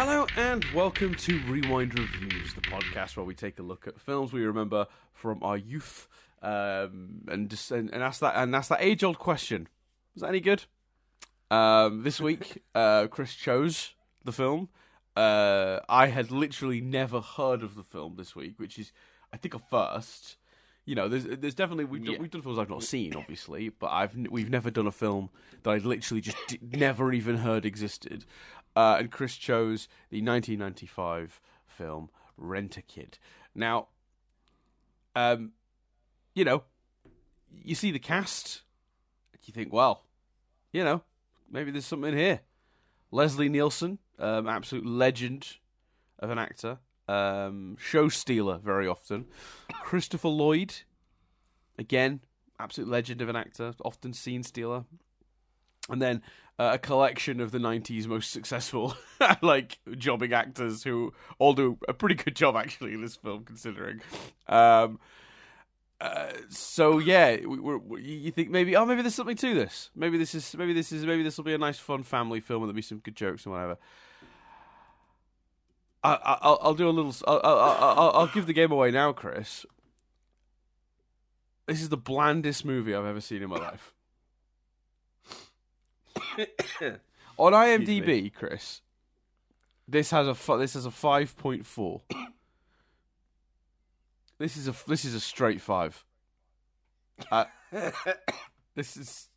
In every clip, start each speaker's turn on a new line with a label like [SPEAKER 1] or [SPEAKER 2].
[SPEAKER 1] Hello and welcome to Rewind Reviews, the podcast where we take a look at films we remember from our youth, and ask that age-old question: was that any good? This week, Chris chose the film. I had literally never heard of the film this week, which is, I think, a first. You know, there's definitely we've done films I've not seen, obviously, but we've never done a film that I literally just never even heard existed. And Chris chose the 1995 film Rent-A-Kid. Now, you know, you see the cast, you think, well, you know, maybe there's something here. Leslie Nielsen, absolute legend of an actor, show stealer very often. Christopher Lloyd, again, absolute legend of an actor, often scene stealer. And then a collection of the 90s most successful jobbing actors who all do a pretty good job actually in this film, considering. So yeah, you think maybe there's something to this. Maybe this will be a nice fun family film and there'll be some good jokes and whatever. I'll do a little. I'll give the game away now, Chris. This is the blandest movie I've ever seen in my life. On IMDb, Chris, this has a 5.4. This is a straight 5. This is.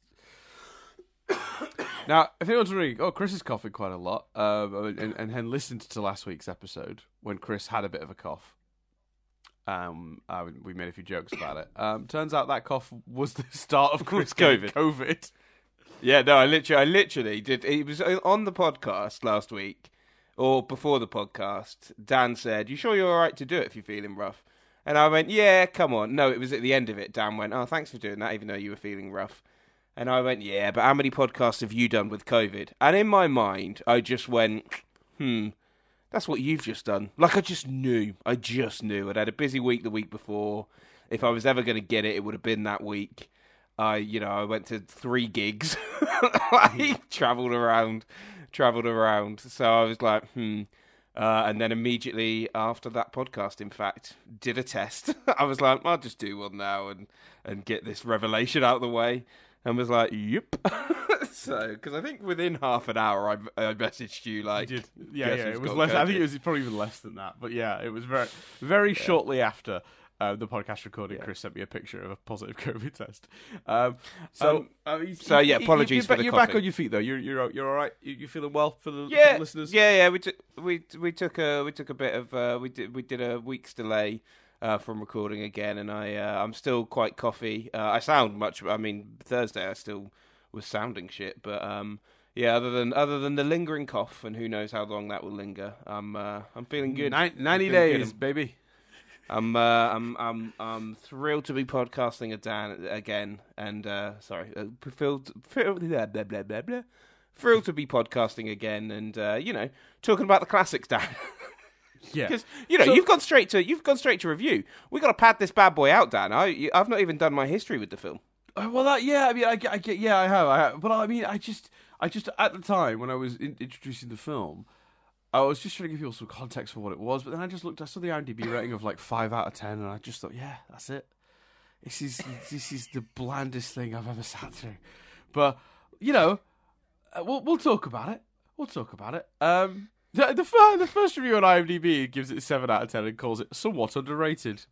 [SPEAKER 1] Now, if anyone's wondering, Chris is coughing quite a lot, and listened to last week's episode when Chris had a bit of a cough. We made a few jokes about it. Turns out that cough was the start of Chris COVID.
[SPEAKER 2] Yeah, no, I literally did. It was on the podcast last week, or before the podcast. Dan said, "You sure you're all right to do it if you're feeling rough?" And I went, "Yeah, come on." No, it was at the end of it. Dan went, "Oh, thanks for doing that, even though you were feeling rough." And I went, "Yeah, but how many podcasts have you done with COVID?" And in my mind, I just went, that's what you've just done. Like, I just knew. I'd had a busy week the week before. If I was ever going to get it, it would have been that week. I went to 3 gigs. I travelled around. So I was like, and then immediately after that podcast, in fact, did a test. I was like, I'll just do one now and get this revelation out of the way. And was like, yep. So, because I think within half an hour, I messaged you like,
[SPEAKER 1] you did. Yeah, it was less. I think it was probably even less than that. But yeah, it was very, very shortly after the podcast recording. Chris sent me a picture of a positive COVID test.
[SPEAKER 2] Apologies for the
[SPEAKER 1] You're
[SPEAKER 2] coffee.
[SPEAKER 1] back on your feet though. You're all right. You're feeling well for the listeners.
[SPEAKER 2] Yeah. We took a bit of we did a week's delay from recording again, and I'm still quite coffee. I sound much. I mean, Thursday I still was sounding shit, but other than the lingering cough, and who knows how long that will linger, I'm feeling good.
[SPEAKER 1] 90 days, baby.
[SPEAKER 2] I'm thrilled to be podcasting again, and thrilled to be podcasting again, and talking about the classics, Dan.
[SPEAKER 1] Yeah,
[SPEAKER 2] because you've gone straight to review. We got to pad this bad boy out, Dan. I've not even done my history with the film.
[SPEAKER 1] Well, I have. But I mean, I just at the time when I was introducing the film, I was just trying to give people some context for what it was. But then I saw the IMDb rating of like 5 out of 10, and I just thought, yeah, that's it. This is the blandest thing I've ever sat through. But we'll talk about it. The first review on IMDb gives it 7 out of 10 and calls it somewhat underrated.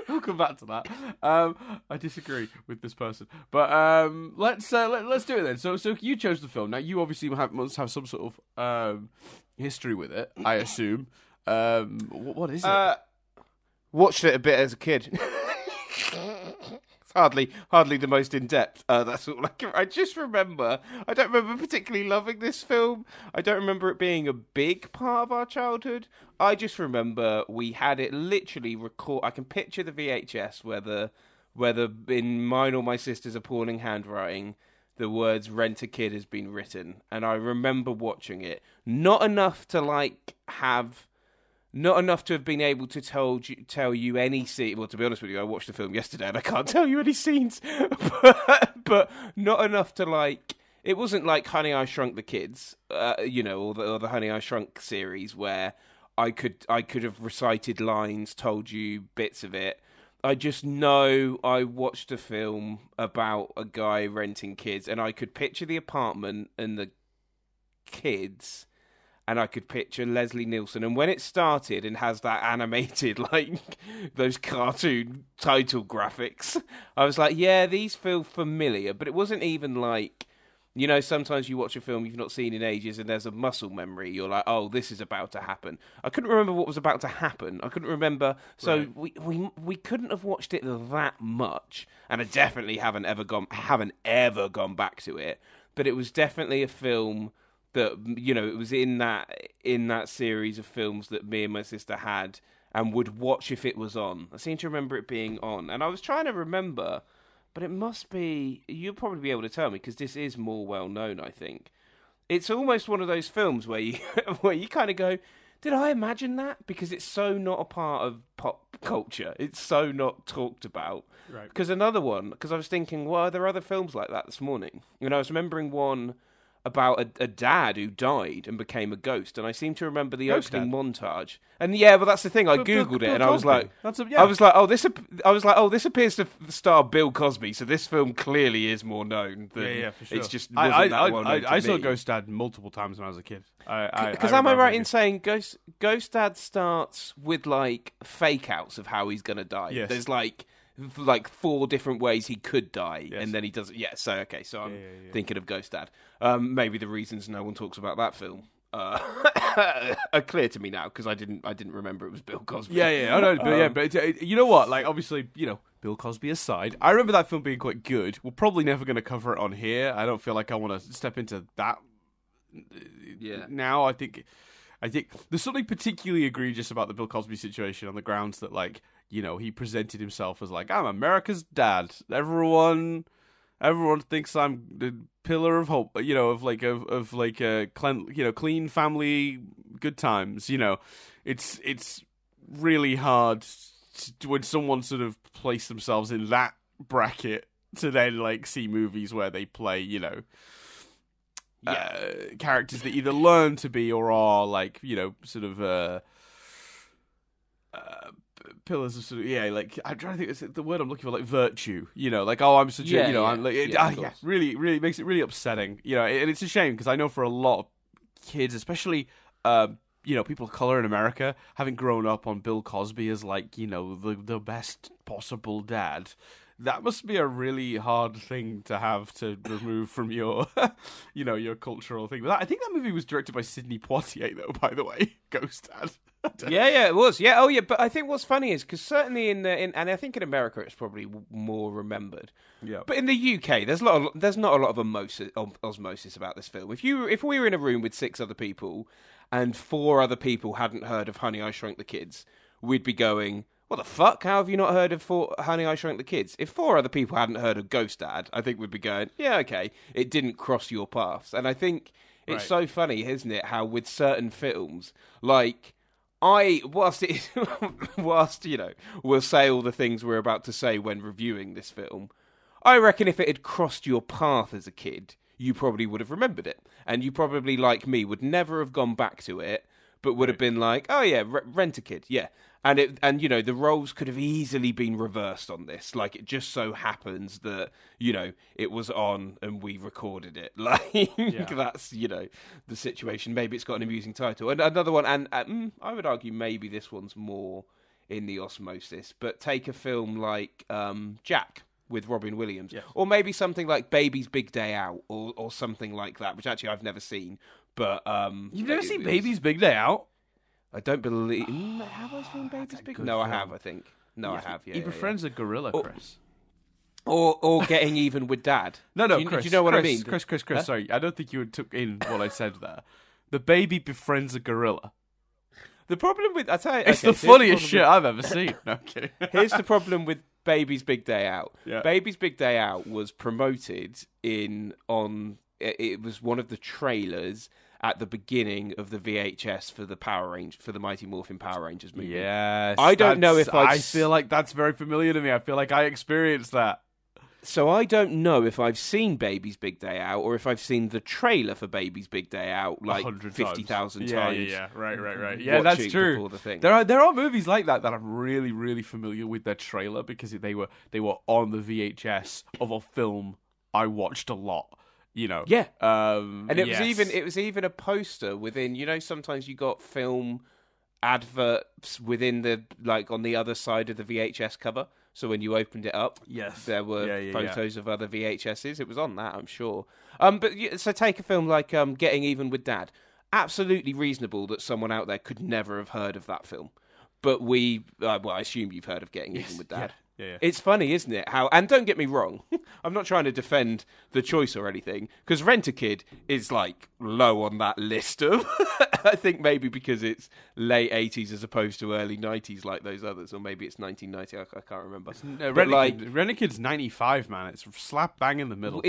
[SPEAKER 1] We'll come back to that. I disagree with this person, but let's do it then. So you chose the film. Now you obviously must have some sort of history with it, I assume. What is it?
[SPEAKER 2] Watched it a bit as a kid. Hardly the most in depth. That's all. I just remember. I don't remember particularly loving this film. I don't remember it being a big part of our childhood. I just remember we had it literally record. I can picture the VHS whether in mine or my sister's appalling handwriting, the words "Rent-A-Kid" has been written, and I remember watching it. Not enough to have Not enough to have been able to tell you any scene. Well, to be honest with you, I watched the film yesterday and I can't tell you any scenes. but not enough to, like, It wasn't like Honey, I Shrunk the Kids, or the Honey, I Shrunk series where I could have recited lines, told you bits of it. I just know I watched a film about a guy renting kids, and I could picture the apartment and the kids, and I could picture Leslie Nielsen. And when it started and has that animated, like, those cartoon title graphics, I was like, yeah, these feel familiar. But it wasn't even like, sometimes you watch a film you've not seen in ages and there's a muscle memory. You're like, oh, this is about to happen. I couldn't remember what was about to happen. I couldn't remember. So right. we couldn't have watched it that much. And I definitely haven't ever gone back to it. But it was definitely a film that, it was in that series of films that me and my sister had and would watch if it was on. I seem to remember it being on. And I was trying to remember, but it must be, you'll probably be able to tell me because this is more well known, I think. It's almost one of those films where you kind of go, did I imagine that? Because it's so not a part of pop culture. It's so not talked about.
[SPEAKER 1] Right.
[SPEAKER 2] Because I was thinking, well, are there other films like that this morning? I was remembering one about a dad who died and became a ghost, and I seem to remember the opening montage. And yeah, but that's the thing. I googled it, and I was like, this appears to star Bill Cosby, so this film clearly is more known. Than
[SPEAKER 1] for sure.
[SPEAKER 2] It's just I
[SPEAKER 1] saw Ghost Dad multiple times when I was a kid.
[SPEAKER 2] Because am I right in saying Ghost Dad starts with like fake outs of how he's gonna die?
[SPEAKER 1] Yes.
[SPEAKER 2] There's like 4 different ways he could die,
[SPEAKER 1] yes.
[SPEAKER 2] and then he doesn't. Yeah, so I'm thinking of Ghost Dad. Maybe the reasons no one talks about that film are clear to me now because I didn't remember it was Bill Cosby.
[SPEAKER 1] Yeah. I know, but you know what? Like, obviously, Bill Cosby aside, I remember that film being quite good. We're probably never going to cover it on here. I don't feel like I want to step into that.
[SPEAKER 2] Yeah.
[SPEAKER 1] Now, I think there's something particularly egregious about the Bill Cosby situation on the grounds that, like, he presented himself as like, I'm America's dad. Everyone thinks I'm the pillar of hope. Clean family, good times. It's really hard when someone sort of place themselves in that bracket to then like see movies where they play, characters that either learn to be or are like, sort of pillars of sort of like I'm trying to think it's the word I'm looking for, like virtue, like, oh, I'm such a I'm like really makes it really upsetting, and it's a shame because I know for a lot of kids, especially people of color in America, having grown up on Bill Cosby as like the best possible dad, that must be a really hard thing to have to remove from your your cultural thing. But I think that movie was directed by Sidney Poitier, though, by the way. Ghost Dad.
[SPEAKER 2] Yeah, it was. Yeah, oh yeah. But I think what's funny is because certainly and I think in America it's probably more remembered.
[SPEAKER 1] Yeah.
[SPEAKER 2] But in the UK, there's not a lot of osmosis about this film. If we were in a room with 6 other people and 4 other people hadn't heard of Honey, I Shrunk the Kids, we'd be going, what the fuck? How have you not heard of Honey, I Shrunk the Kids? If 4 other people hadn't heard of Ghost Dad, I think we'd be going, yeah, okay, it didn't cross your paths. And I think it's so funny, isn't it, how with certain films, like, whilst we'll say all the things we're about to say when reviewing this film, I reckon if it had crossed your path as a kid, you probably would have remembered it. And you probably, like me, would never have gone back to it, but would have been like, oh yeah, Rent-A-Kid, yeah. And the roles could have easily been reversed on this. Like, it just so happens that, it was on and we recorded it. Like, that's, the situation. Maybe it's got an amusing title. And another one, and I would argue maybe this one's more in the osmosis, but take a film like Jack with Robin Williams. Yes. Or maybe something like Baby's Big Day Out or something like that, which actually I've never seen. But You've
[SPEAKER 1] never seen Baby's Big Day Out?
[SPEAKER 2] I don't believe. Have I seen Baby's Big? No, I have. I think. No, I have. Yeah,
[SPEAKER 1] he befriends a gorilla, Chris.
[SPEAKER 2] Or getting even with Dad.
[SPEAKER 1] No, Chris.
[SPEAKER 2] Do you know what I mean?
[SPEAKER 1] Chris. Huh? Sorry, I don't think you took in what I said there. The baby befriends a gorilla.
[SPEAKER 2] The problem with
[SPEAKER 1] it's the funniest shit I've ever seen. No, I'm kidding.
[SPEAKER 2] Here's the problem with Baby's Big Day Out.
[SPEAKER 1] Yeah.
[SPEAKER 2] Baby's Big Day Out was promoted on. It was one of the trailers at the beginning of the VHS for the Mighty Morphin Power Rangers movie.
[SPEAKER 1] Yes.
[SPEAKER 2] I don't know if
[SPEAKER 1] I feel like that's very familiar to me. I feel like I experienced that.
[SPEAKER 2] So I don't know if I've seen Baby's Big Day Out or if I've seen the trailer for Baby's Big Day Out like 50,000 times.
[SPEAKER 1] Yeah, right. Yeah, that's true.
[SPEAKER 2] The thing.
[SPEAKER 1] There are movies like that I'm really, really familiar with their trailer because they were on the VHS of a film I watched a lot. You know,
[SPEAKER 2] yeah, and it
[SPEAKER 1] yes.
[SPEAKER 2] was even a poster within. You know, sometimes you got film adverts within the on the other side of the VHS cover. So when you opened it up,
[SPEAKER 1] yes,
[SPEAKER 2] there were photos of other VHSs. It was on that, I'm sure. So take a film like Getting Even with Dad. Absolutely reasonable that someone out there could never have heard of that film. But I assume you've heard of Getting Even with Dad.
[SPEAKER 1] Yeah.
[SPEAKER 2] It's funny, isn't it? And don't get me wrong, I'm not trying to defend the choice or anything, because Rent-A-Kid is low on that list of, I think maybe because it's late 80s as opposed to early 90s like those others, or maybe it's 1990, I can't remember.
[SPEAKER 1] Rent-A-Kid's 95, man. It's slap bang in the middle.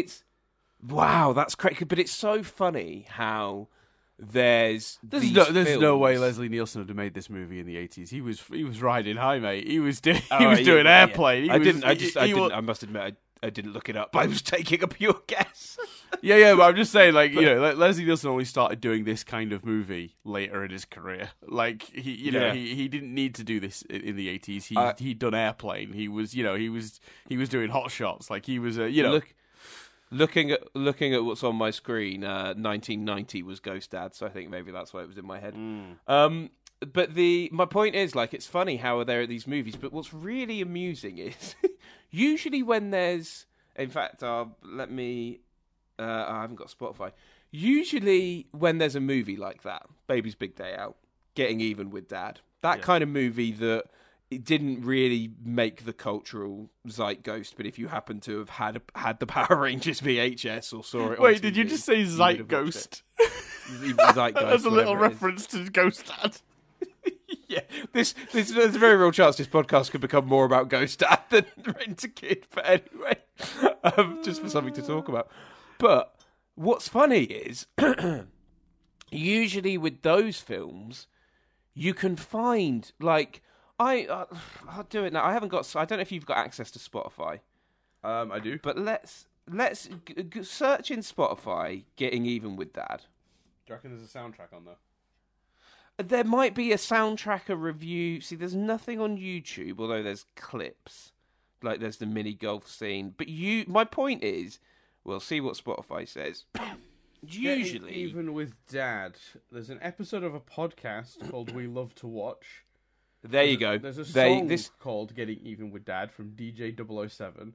[SPEAKER 2] Wow, that's crazy, but it's so funny how... There's
[SPEAKER 1] no way Leslie Nielsen would have made this movie in the 80s. He was riding high, mate. He was doing Airplane.
[SPEAKER 2] Yeah. I must admit I didn't look it up. I was taking a pure guess.
[SPEAKER 1] yeah, but I'm just saying, Leslie Nielsen only started doing this kind of movie later in his career. He didn't need to do this in the 80s. He'd done Airplane. He was doing Hot Shots. He was
[SPEAKER 2] Looking at what's on my screen, 1990 was Ghost Dad, so I think maybe that's why it was in my head. But my point is, it's funny how there are these movies, but what's really amusing is usually when there's, in fact, I haven't got Spotify. Usually when there's a movie like that, Baby's Big Day Out, Getting Even with Dad, that kind of movie that. It didn't really make the cultural zeitgeist, but if you happen to have had the Power Rangers VHS or saw it,
[SPEAKER 1] wait, did you just say zeitgeist?
[SPEAKER 2] Zeitgeist.
[SPEAKER 1] That's a little reference to Ghost Dad.
[SPEAKER 2] Yeah, there's a very real chance this podcast could become more about Ghost Dad than Rent-A-Kid. But anyway, just for something to talk about. But what's funny is, usually with those films, you can find I'll do it now. I don't know if you've got access to Spotify.
[SPEAKER 1] I do.
[SPEAKER 2] But let's search in Spotify, Getting Even with Dad.
[SPEAKER 1] Do you reckon there's a soundtrack on there?
[SPEAKER 2] There might be a soundtrack, a review. See, there's nothing on YouTube, although there's clips. There's the mini golf scene. But my point is, we'll see what Spotify says. Usually...
[SPEAKER 1] Getting Even with Dad. There's an episode of a podcast called We Love to Watch.
[SPEAKER 2] There you go.
[SPEAKER 1] There's a song called Getting Even with Dad from DJ 007.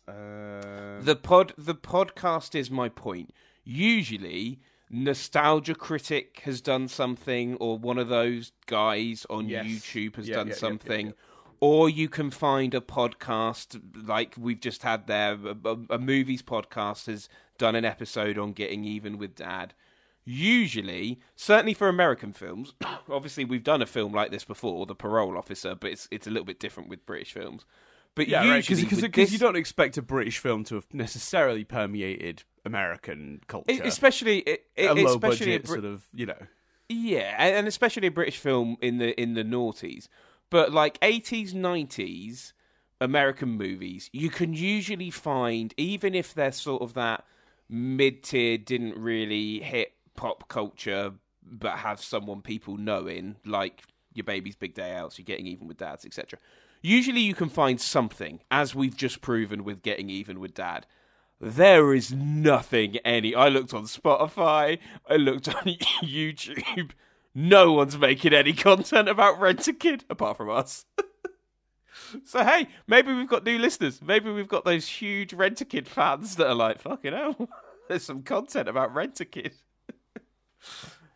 [SPEAKER 2] The podcast is my point. Usually, Nostalgia Critic has done something, or one of those guys on YouTube has done something. Or you can find a podcast like we've just had there. A movies podcast has done an episode on Getting Even with Dad. Usually, certainly for American films, obviously we've done a film like this before, The Parole Officer, but it's a little bit different with British films. But usually,
[SPEAKER 1] because you don't expect a British film to have necessarily permeated American culture,
[SPEAKER 2] especially
[SPEAKER 1] a low budget sort of,
[SPEAKER 2] Yeah, and especially a British film in the noughties, but 80s, 90s American movies, you can usually find, even if they're sort of that mid-tier, didn't really hit pop culture, but have someone people know in, like your Baby's Big Day Outs, you're Getting Even with Dads, etc. Usually you can find something, as we've just proven with Getting Even with Dad. There is nothing I looked on Spotify, I looked on YouTube, no one's making any content about Rent-A-Kid, apart from us. So hey, maybe we've got new listeners. Maybe we've got those huge Rent-A-Kid fans that are like, fucking hell, there's some content about Rent-A-Kid.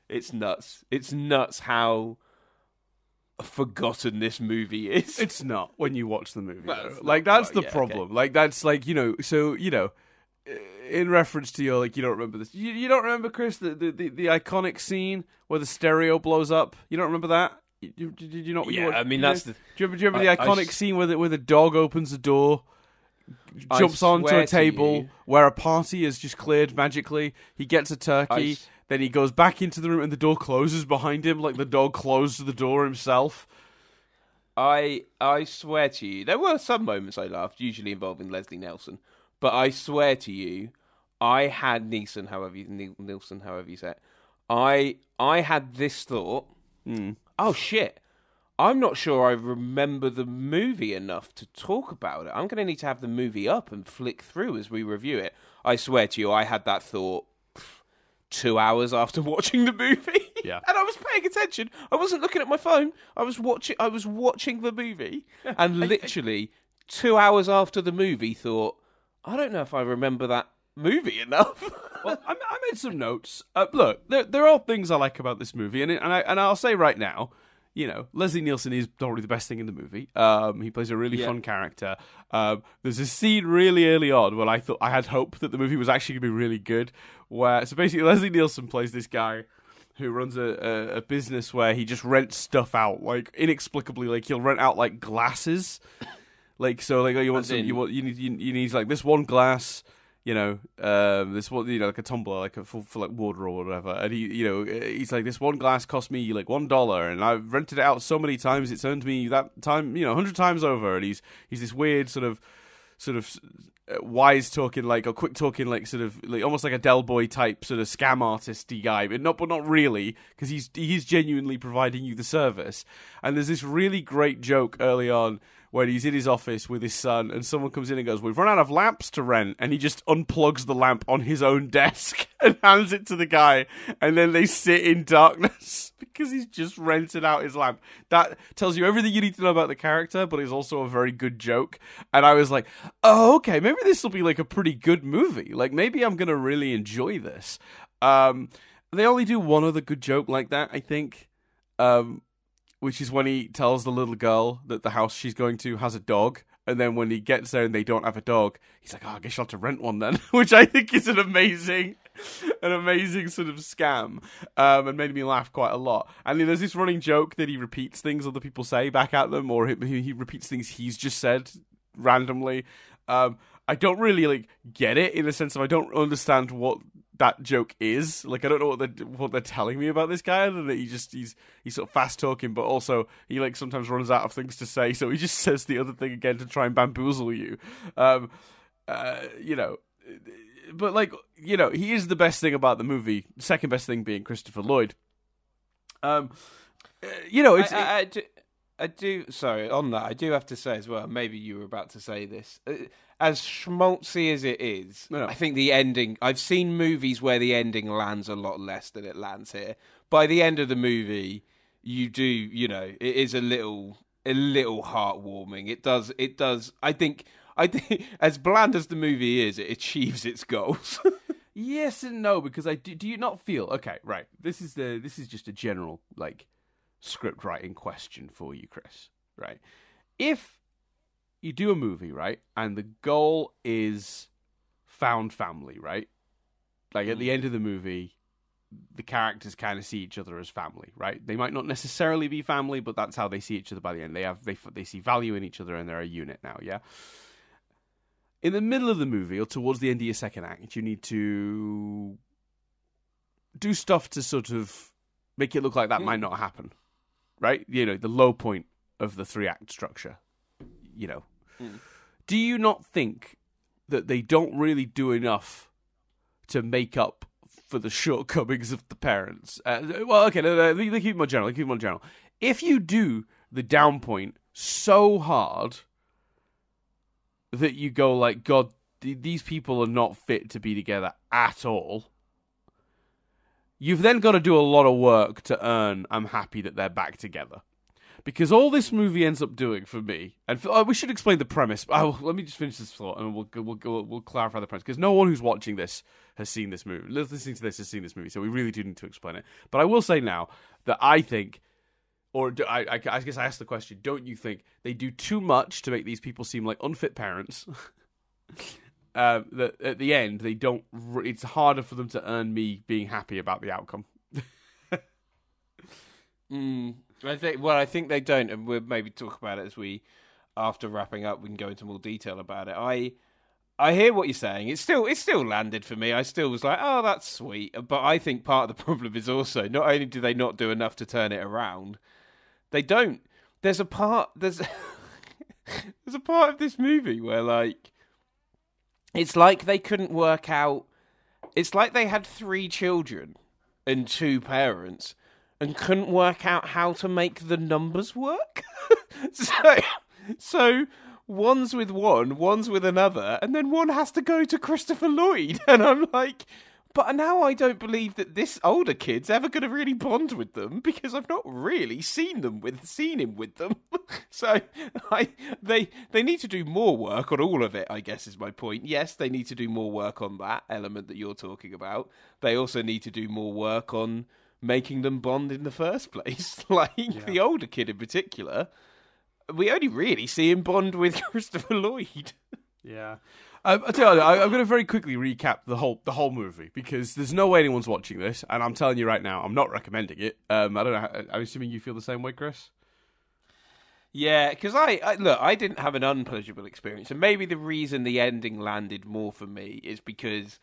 [SPEAKER 2] It's nuts. It's nuts how forgotten this movie is.
[SPEAKER 1] It's not when you watch the movie.
[SPEAKER 2] Well,
[SPEAKER 1] that's the problem. Okay. That's in reference to your, you don't remember this. You don't remember, Chris, the iconic scene where the stereo blows up? You don't remember that? Did you not?
[SPEAKER 2] Yeah, I mean, that's the...
[SPEAKER 1] Do you remember the iconic scene where the dog opens the door, jumps onto a table where a party is just cleared magically, he gets a turkey, then he goes back into the room and the door closes behind him like the dog closed the door himself?
[SPEAKER 2] I swear to you, there were some moments I laughed, usually involving Leslie Nielsen, but I swear to you, I had Nielsen, however you say it. I had this thought. Oh shit! I'm not sure I remember the movie enough to talk about it. I'm going to need to have the movie up and flick through as we review it. I swear to you, I had that thought 2 hours after watching the movie.
[SPEAKER 1] Yeah.
[SPEAKER 2] And I was paying attention. I wasn't looking at my phone. I was watching the movie. And literally 2 hours after the movie thought, I don't know if I remember that movie enough.
[SPEAKER 1] Well, I made some notes. Look, there are things I like about this movie, and I'll say right now, you know, Leslie Nielsen is probably the best thing in the movie. He plays a really fun character. There's a scene really early on where I had hope that the movie was actually going to be really good. So basically, Leslie Nielsen plays this guy who runs a business where he just rents stuff out, like inexplicably. Like he'll rent out like glasses, like so. Like you need like this one glass. You know, this one, you know, like a tumbler, like for like water or whatever. And he's like, this one glass cost me like $1, and I've rented it out so many times, it's earned me that time, 100 times over. And he's this weird sort of wise talking, like, or quick talking, like sort of like almost like a Del Boy type sort of scam artisty guy, but not really, because he's genuinely providing you the service. And there's this really great joke early on when he's in his office with his son, and someone comes in and goes, "We've run out of lamps to rent," and he just unplugs the lamp on his own desk and hands it to the guy, and then they sit in darkness because he's just rented out his lamp. That tells you everything you need to know about the character, but it's also a very good joke. And I was like, oh, okay, maybe this will be like a pretty good movie. Like, maybe I'm going to really enjoy this. They only do one other good joke like that, I think. Which is when he tells the little girl that the house she's going to has a dog, and then when he gets there and they don't have a dog, he's like, "Oh, I guess you'll have to rent one then," which I think is an amazing sort of scam, and made me laugh quite a lot. And there's this running joke that he repeats things other people say back at them, or he repeats things he's just said randomly. I don't really like get it in the sense of I don't understand what that joke is. Like, I don't know what they're telling me about this guy, other than that he's sort of fast talking, but also he like sometimes runs out of things to say, so he just says the other thing again to try and bamboozle you. You know, but like, you know, he is the best thing about the movie. Second best thing being Christopher Lloyd. You know,
[SPEAKER 2] I do. Sorry, on that, I do have to say as well. Maybe you were about to say this. As schmaltzy as it is, I think the ending. I've seen movies where the ending lands a lot less than it lands here. By the end of the movie, you do. You know, it is a little heartwarming. It does. I think. As bland as the movie is, it achieves its goals.
[SPEAKER 1] Yes and no, because do you not feel okay? Right. This is just a general like script writing question for you, Chris. Right. If you do a movie, right, and the goal is found family, right? Like at the end of the movie, the characters kind of see each other as family, right? They might not necessarily be family, but that's how they see each other by the end. They see value in each other, and they're a unit now, yeah? In the middle of the movie, or towards the end of your second act, you need to do stuff to sort of make it look like that might not happen, right? You know, the low point of the 3-act structure, you know. Do you not think that they don't really do enough to make up for the shortcomings of the parents? Well, okay, let me keep it more general. If you do the down point so hard that you go like, God, these people are not fit to be together at all, you've then got to do a lot of work to earn I'm happy that they're back together. Because all this movie ends up doing for me, and we should explain the premise. Let me just finish this thought, and we'll clarify the premise. Because no one who's watching this has seen this movie, listening to this has seen this movie, so we really do need to explain it. But I will say now that I think, or I guess I asked the question: don't you think they do too much to make these people seem like unfit parents? That at the end they don't. It's harder for them to earn me being happy about the outcome.
[SPEAKER 2] I think they don't, and we'll maybe talk about it after wrapping up, we can go into more detail about it. I hear what you're saying. It still landed for me. I still was like, oh, that's sweet. But I think part of the problem is also, not only do they not do enough to turn it around, they there's a part there's there's a part of this movie where like it's like they couldn't work out. It's like they had 3 children and 2 parents and couldn't work out how to make the numbers work. So one's with one, one's with another, and then one has to go to Christopher Lloyd. And I'm like, but now I don't believe that this older kid's ever going to really bond with them because I've not really seen him with them. So they need to do more work on all of it, I guess is my point. Yes, they need to do more work on that element that you're talking about. They also need to do more work on making them bond in the first place. The older kid in particular, we only really see him bond with Christopher Lloyd.
[SPEAKER 1] Yeah. I tell you, I'm going to very quickly recap the whole movie because there's no way anyone's watching this, and I'm telling you right now, I'm not recommending it. I don't know. I'm assuming you feel the same way, Chris.
[SPEAKER 2] Yeah, because I didn't have an unpleasurable experience, and maybe the reason the ending landed more for me is because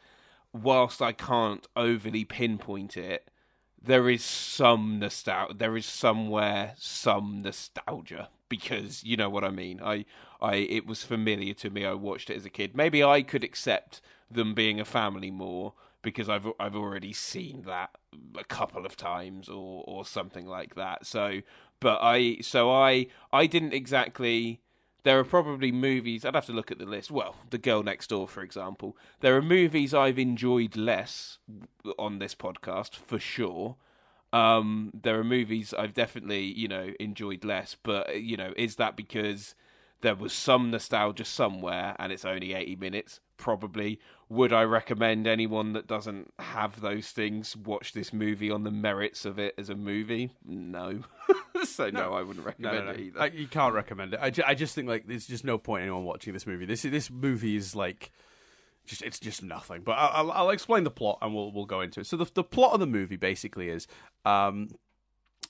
[SPEAKER 2] whilst I can't overly pinpoint it, there is some nostalgia. There is somewhere some nostalgia. Because you know what I mean. It was familiar to me. I watched it as a kid. Maybe I could accept them being a family more because I've already seen that a couple of times or something like that. But I didn't exactly. There are probably movies. I'd have to look at the list. Well, The Girl Next Door, for example. There are movies I've enjoyed less on this podcast for sure. There are movies I've definitely, enjoyed less, but, is that because there was some nostalgia somewhere and it's only 80 minutes? Probably. Would I recommend anyone that doesn't have those things watch this movie on the merits of it as a movie? No. No, I wouldn't recommend it either.
[SPEAKER 1] You can't recommend it. I just think, there's just no point in anyone watching this movie. This movie is, it's just nothing. But I'll explain the plot and we'll go into it. So the plot of the movie basically is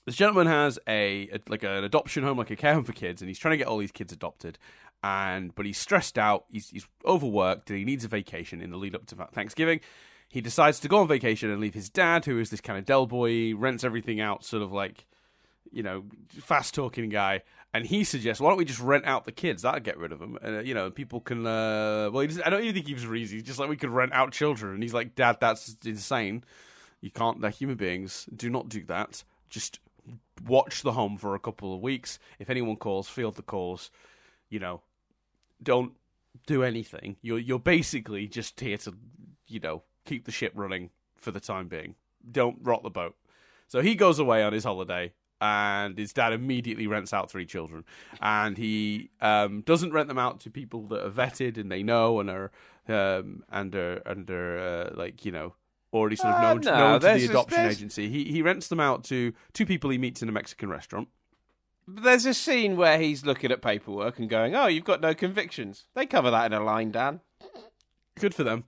[SPEAKER 1] this gentleman has an adoption home, like a care home for kids, and he's trying to get all these kids adopted. But he's stressed out, he's overworked, and he needs a vacation in the lead up to Thanksgiving. He decides to go on vacation and leave his dad, who is this kind of Del Boy, rents everything out, sort of fast talking guy. And he suggests, why don't we just rent out the kids? That'll get rid of them. People can... I don't even think he was reason. He's just like, we could rent out children. And he's like, Dad, that's insane. You can't... They're human beings. Do not do that. Just watch the home for a couple of weeks. If anyone calls, field the calls. Don't do anything. You're basically just here to, keep the ship running for the time being. Don't rock the boat. So he goes away on his holiday. And his dad immediately rents out 3 children, and he doesn't rent them out to people that are vetted and they know and are already sort of known to the adoption agency. He rents them out to 2 people he meets in a Mexican restaurant.
[SPEAKER 2] There's a scene where he's looking at paperwork and going, "Oh, you've got no convictions." They cover that in a line, Dan.
[SPEAKER 1] Good for them.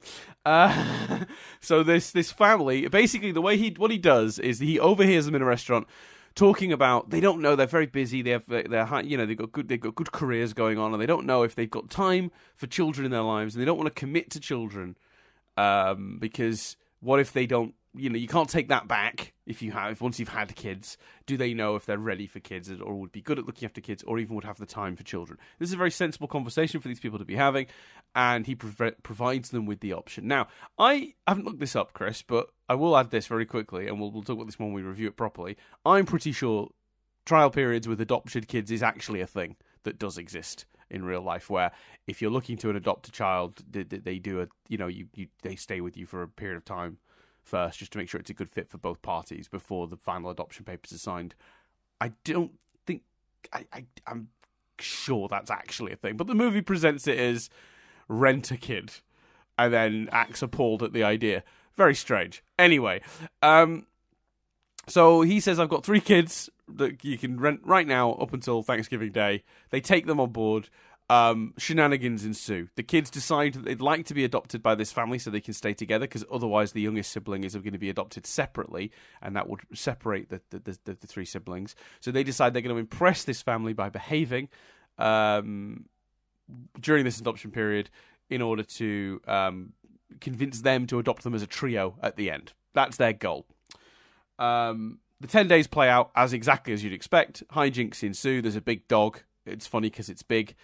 [SPEAKER 1] So this family, basically, what he does is he overhears them in a restaurant. Talking about, they don't know, they're very busy, they've got good careers going on, and they don't know if they've got time for children in their lives, and they don't want to commit to children because what if they don't? You can't take that back once you've had kids. Do they know if they're ready for kids or would be good at looking after kids or even would have the time for children? This is a very sensible conversation for these people to be having, and he provides them with the option. Now, I haven't looked this up, Chris, but I will add this very quickly, and we'll talk about this when we review it properly. I'm pretty sure trial periods with adopted kids is actually a thing that does exist in real life, where if you're looking to adopt a child, they do they stay with you for a period of time first, just to make sure it's a good fit for both parties before the final adoption papers are signed. I don't think... I'm sure that's actually a thing, but the movie presents it as rent a kid, and then acts appalled at the idea. Very strange. Anyway, so he says, I've got 3 kids that you can rent right now up until Thanksgiving Day. They take them on board. Shenanigans ensue. The kids decide that they'd like to be adopted by this family so they can stay together, because otherwise the youngest sibling is going to be adopted separately, and that would separate the 3 siblings. So they decide they're going to impress this family by behaving during this adoption period in order to convince them to adopt them as a trio at the end. That's their goal. the 10 days play out as exactly as you'd expect. Hijinks ensue. There's a big dog. It's funny because it's big.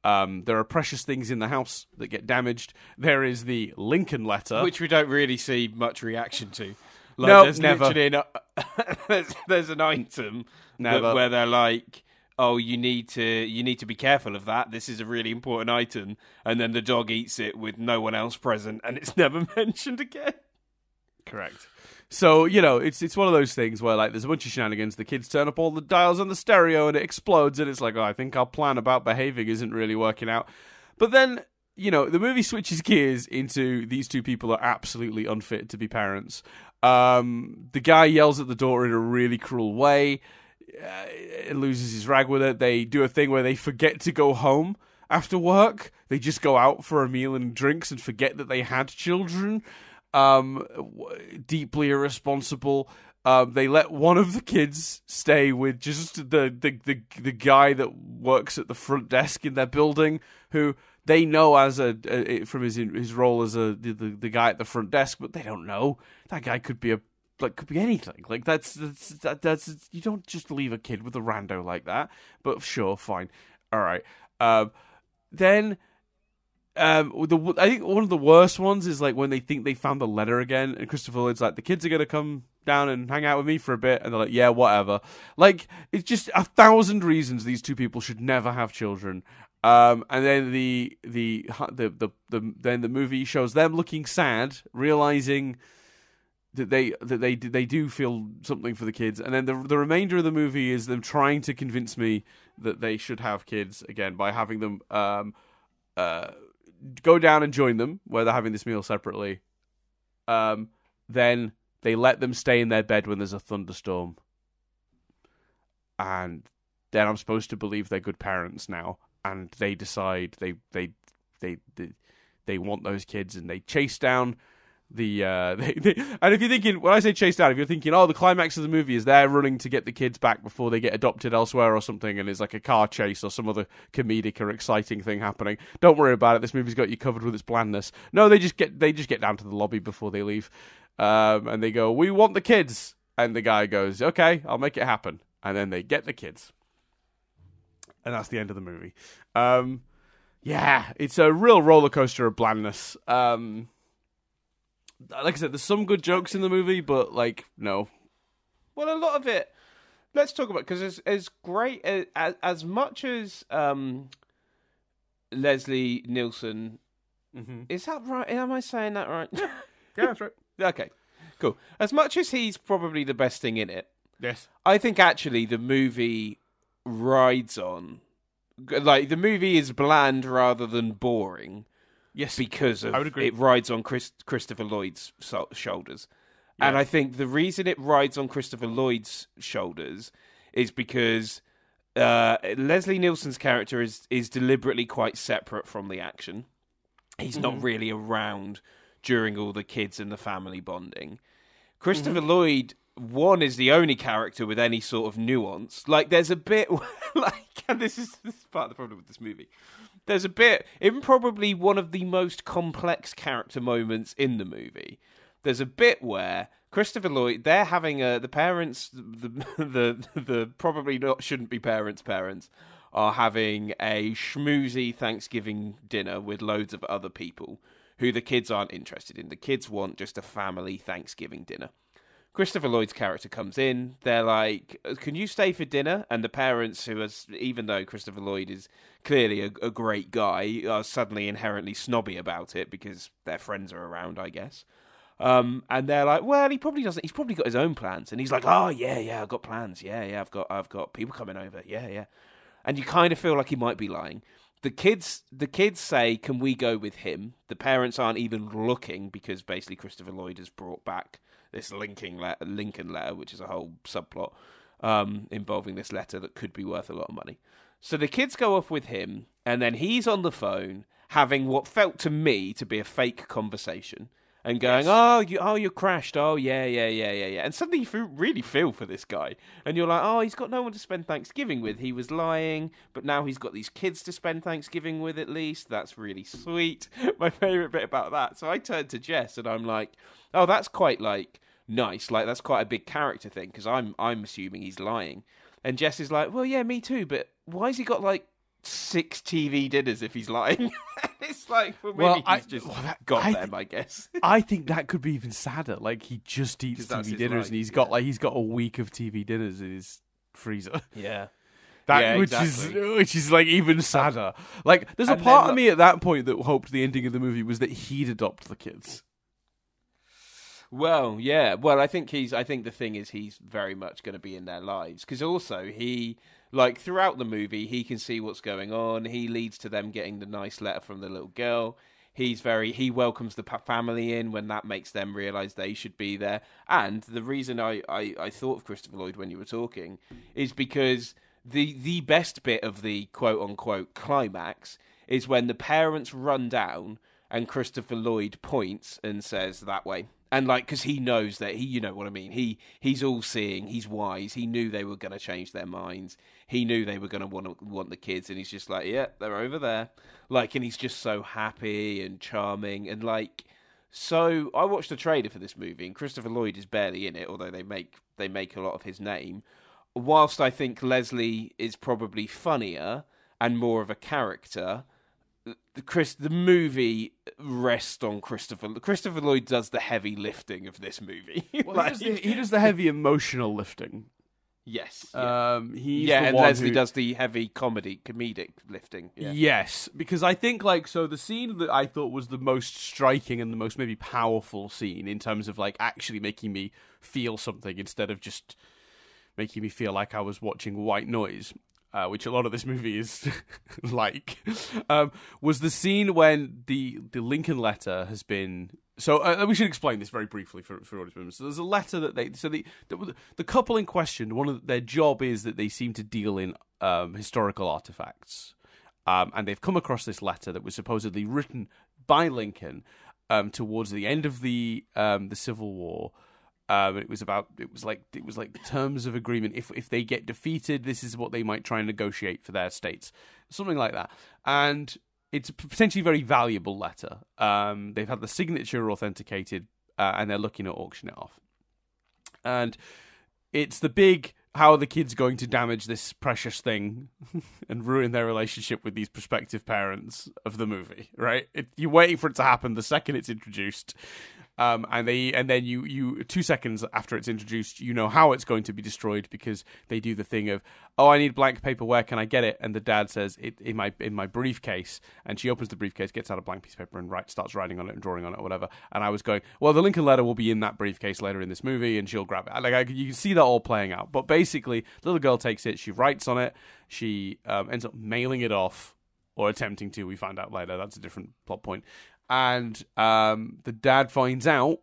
[SPEAKER 1] There are precious things in the house that get damaged. There is the Lincoln letter,
[SPEAKER 2] which we don't really see much reaction to. Like,
[SPEAKER 1] no,
[SPEAKER 2] there's
[SPEAKER 1] never.
[SPEAKER 2] There's an item where they're like, "Oh, you need to be careful of that. This is a really important item," and then the dog eats it with no one else present, and it's never mentioned again.
[SPEAKER 1] Correct. So, it's one of those things where, like, there's a bunch of shenanigans, the kids turn up all the dials on the stereo and it explodes, and it's like, oh, I think our plan about behaving isn't really working out. But then, the movie switches gears into these two people are absolutely unfit to be parents. The guy yells at the daughter in a really cruel way, loses his rag with it. They do a thing where they forget to go home after work. They just go out for a meal and drinks and forget that they had children. Deeply irresponsible. They let one of the kids stay with just the guy that works at the front desk in their building, who they know as from his role as the guy at the front desk, but they don't know that guy could be anything. Like that's you don't just leave a kid with a rando like that. But sure, fine, all right. Then. I think one of the worst ones is like when they think they found the letter again, and Christopher Lloyd's like, the kids are gonna come down and hang out with me for a bit, and they're like, yeah, whatever. Like, it's just 1,000 reasons these two people should never have children. And then then the movie shows them looking sad, realizing that they do feel something for the kids, and then the remainder of the movie is them trying to convince me that they should have kids again by having them go down and join them where they're having this meal separately. Then they let them stay in their bed when there's a thunderstorm, and then I'm supposed to believe they're good parents now, and they decide they want those kids, and they chase down the and if you're thinking, when I say chase down, if you're thinking, oh, the climax of the movie is they're running to get the kids back before they get adopted elsewhere or something, and it's like a car chase or some other comedic or exciting thing happening, don't worry about it. This movie's got you covered with its blandness. No, they just get down to the lobby before they leave, and they go, we want the kids, and the guy goes, okay, I'll make it happen, and then they get the kids, and that's the end of the movie. Yeah, it's a real roller coaster of blandness. Like I said, there's some good jokes in the movie, but, like, no.
[SPEAKER 2] Well, a lot of it, let's talk about, because as great, as much as Leslie Nielsen, is that right? Am I saying that right?
[SPEAKER 1] Yeah, that's right.
[SPEAKER 2] Okay, cool. As much as he's probably the best thing in it,
[SPEAKER 1] yes,
[SPEAKER 2] I think actually the movie rides on, like, the movie is bland rather than boring.
[SPEAKER 1] Yes,
[SPEAKER 2] because of,
[SPEAKER 1] I would agree.
[SPEAKER 2] It rides on Christopher Lloyd's shoulders. Yeah. And I think the reason it rides on Christopher Lloyd's shoulders is because Leslie Nielsen's character is deliberately quite separate from the action. He's not really around during all the kids and the family bonding. Christopher Lloyd, one, is the only character with any sort of nuance. Like, there's a bit like, and this is part of the problem with this movie. There's a bit, in probably one of the most complex character moments in the movie, there's a bit where Christopher Lloyd, they're having the parents, the probably not shouldn't be parents are having a schmoozy Thanksgiving dinner with loads of other people who the kids aren't interested in. The kids want just a family Thanksgiving dinner. Christopher Lloyd's character comes in. They're like, can you stay for dinner? And the parents, even though Christopher Lloyd is clearly a great guy, are suddenly inherently snobby about it because their friends are around, I guess. And they're like, well, he probably doesn't. He's probably got his own plans. And he's like, oh, yeah, I've got plans. Yeah, I've got people coming over. Yeah. And you kind of feel like he might be lying. The kids say, can we go with him? The parents aren't even looking because basically Christopher Lloyd has brought back this Lincoln letter, which is a whole subplot involving this letter that could be worth a lot of money. So the kids go off with him, and then he's on the phone having what felt to me to be a fake conversation and going, yes. you crashed. Oh, yeah. And suddenly you really feel for this guy. And you're like, oh, he's got no one to spend Thanksgiving with. He was lying, but now he's got these kids to spend Thanksgiving with at least. That's really sweet. My favourite bit about that. So I turned to Jess and I'm like, oh, that's quite like nice. Like, that's quite a big character thing, because I'm assuming he's lying. And Jess is like, well, yeah, me too, but why has he got, like, 6 TV dinners if he's lying? It's like, well, maybe he's just got them, I guess.
[SPEAKER 1] I think that could be even sadder. Like, he just eats TV dinners, and he's got a week of TV dinners in his freezer.
[SPEAKER 2] Yeah.
[SPEAKER 1] Which is like even sadder. Like, there's a part of me at that point that hoped the ending of the movie was that he'd adopt the kids.
[SPEAKER 2] Well, yeah. Well, I think the thing is he's very much going to be in their lives, because also he, like, throughout the movie, he can see what's going on. He leads to them getting the nice letter from the little girl. He welcomes the family in when that makes them realise they should be there. And the reason I thought of Christopher Lloyd when you were talking is because the best bit of the quote-unquote climax is when the parents run down and Christopher Lloyd points and says, that way. And, like, because he knows that, you know what I mean, he's all-seeing, he's wise, he knew they were going to change their minds, he knew they were going to want the kids, and he's just like, yeah, they're over there. Like, and he's just so happy and charming, and, like, so I watched the trailer for this movie, and Christopher Lloyd is barely in it, although they make a lot of his name. Whilst I think Leslie is probably funnier and more of a character, the movie rests on Christopher. Christopher Lloyd does the heavy lifting of this movie.
[SPEAKER 1] Well, he does the heavy emotional lifting.
[SPEAKER 2] Yes.
[SPEAKER 1] And
[SPEAKER 2] Leslie does the heavy comedic lifting. Yeah.
[SPEAKER 1] Yes, because I think, like, so the scene that I thought was the most striking and the most maybe powerful scene in terms of, like, actually making me feel something instead of just making me feel like I was watching white noise, which a lot of this movie is like, was the scene when the Lincoln letter has been... So we should explain this very briefly for audience members. So there's a letter that the couple in question, one of their job is that they seem to deal in historical artifacts. And they've come across this letter that was supposedly written by Lincoln towards the end of the Civil War. It was like terms of agreement. If they get defeated, this is what they might try and negotiate for their states, something like that. And it's a potentially very valuable letter. They've had the signature authenticated, and they're looking at auction it off. And it's the big, how are the kids going to damage this precious thing and ruin their relationship with these prospective parents of the movie, right? You're waiting for it to happen the second it's introduced. And then you 2 seconds after it's introduced, you know how it's going to be destroyed, because they do the thing of, oh, I need blank paper, where can I get it? And the dad says, in my briefcase, and she opens the briefcase, gets out a blank piece of paper, and starts writing on it and drawing on it or whatever. And I was going, well, the Lincoln letter will be in that briefcase later in this movie, and she'll grab it. Like, you can see that all playing out. But basically, the little girl takes it, she writes on it, she ends up mailing it off, or attempting to. We find out later. That's a different plot point. And the dad finds out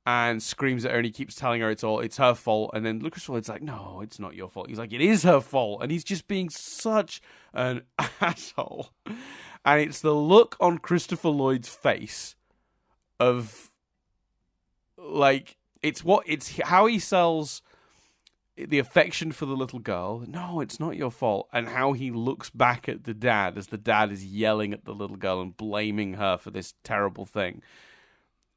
[SPEAKER 1] and screams at her, and he keeps telling her it's her fault. And then Christopher Lloyd's like, no, it's not your fault. He's like, it is her fault. And he's just being such an asshole. And it's the look on Christopher Lloyd's face of, like, it's how he sells the affection for the little girl. No, it's not your fault. And how he looks back at the dad as the dad is yelling at the little girl and blaming her for this terrible thing,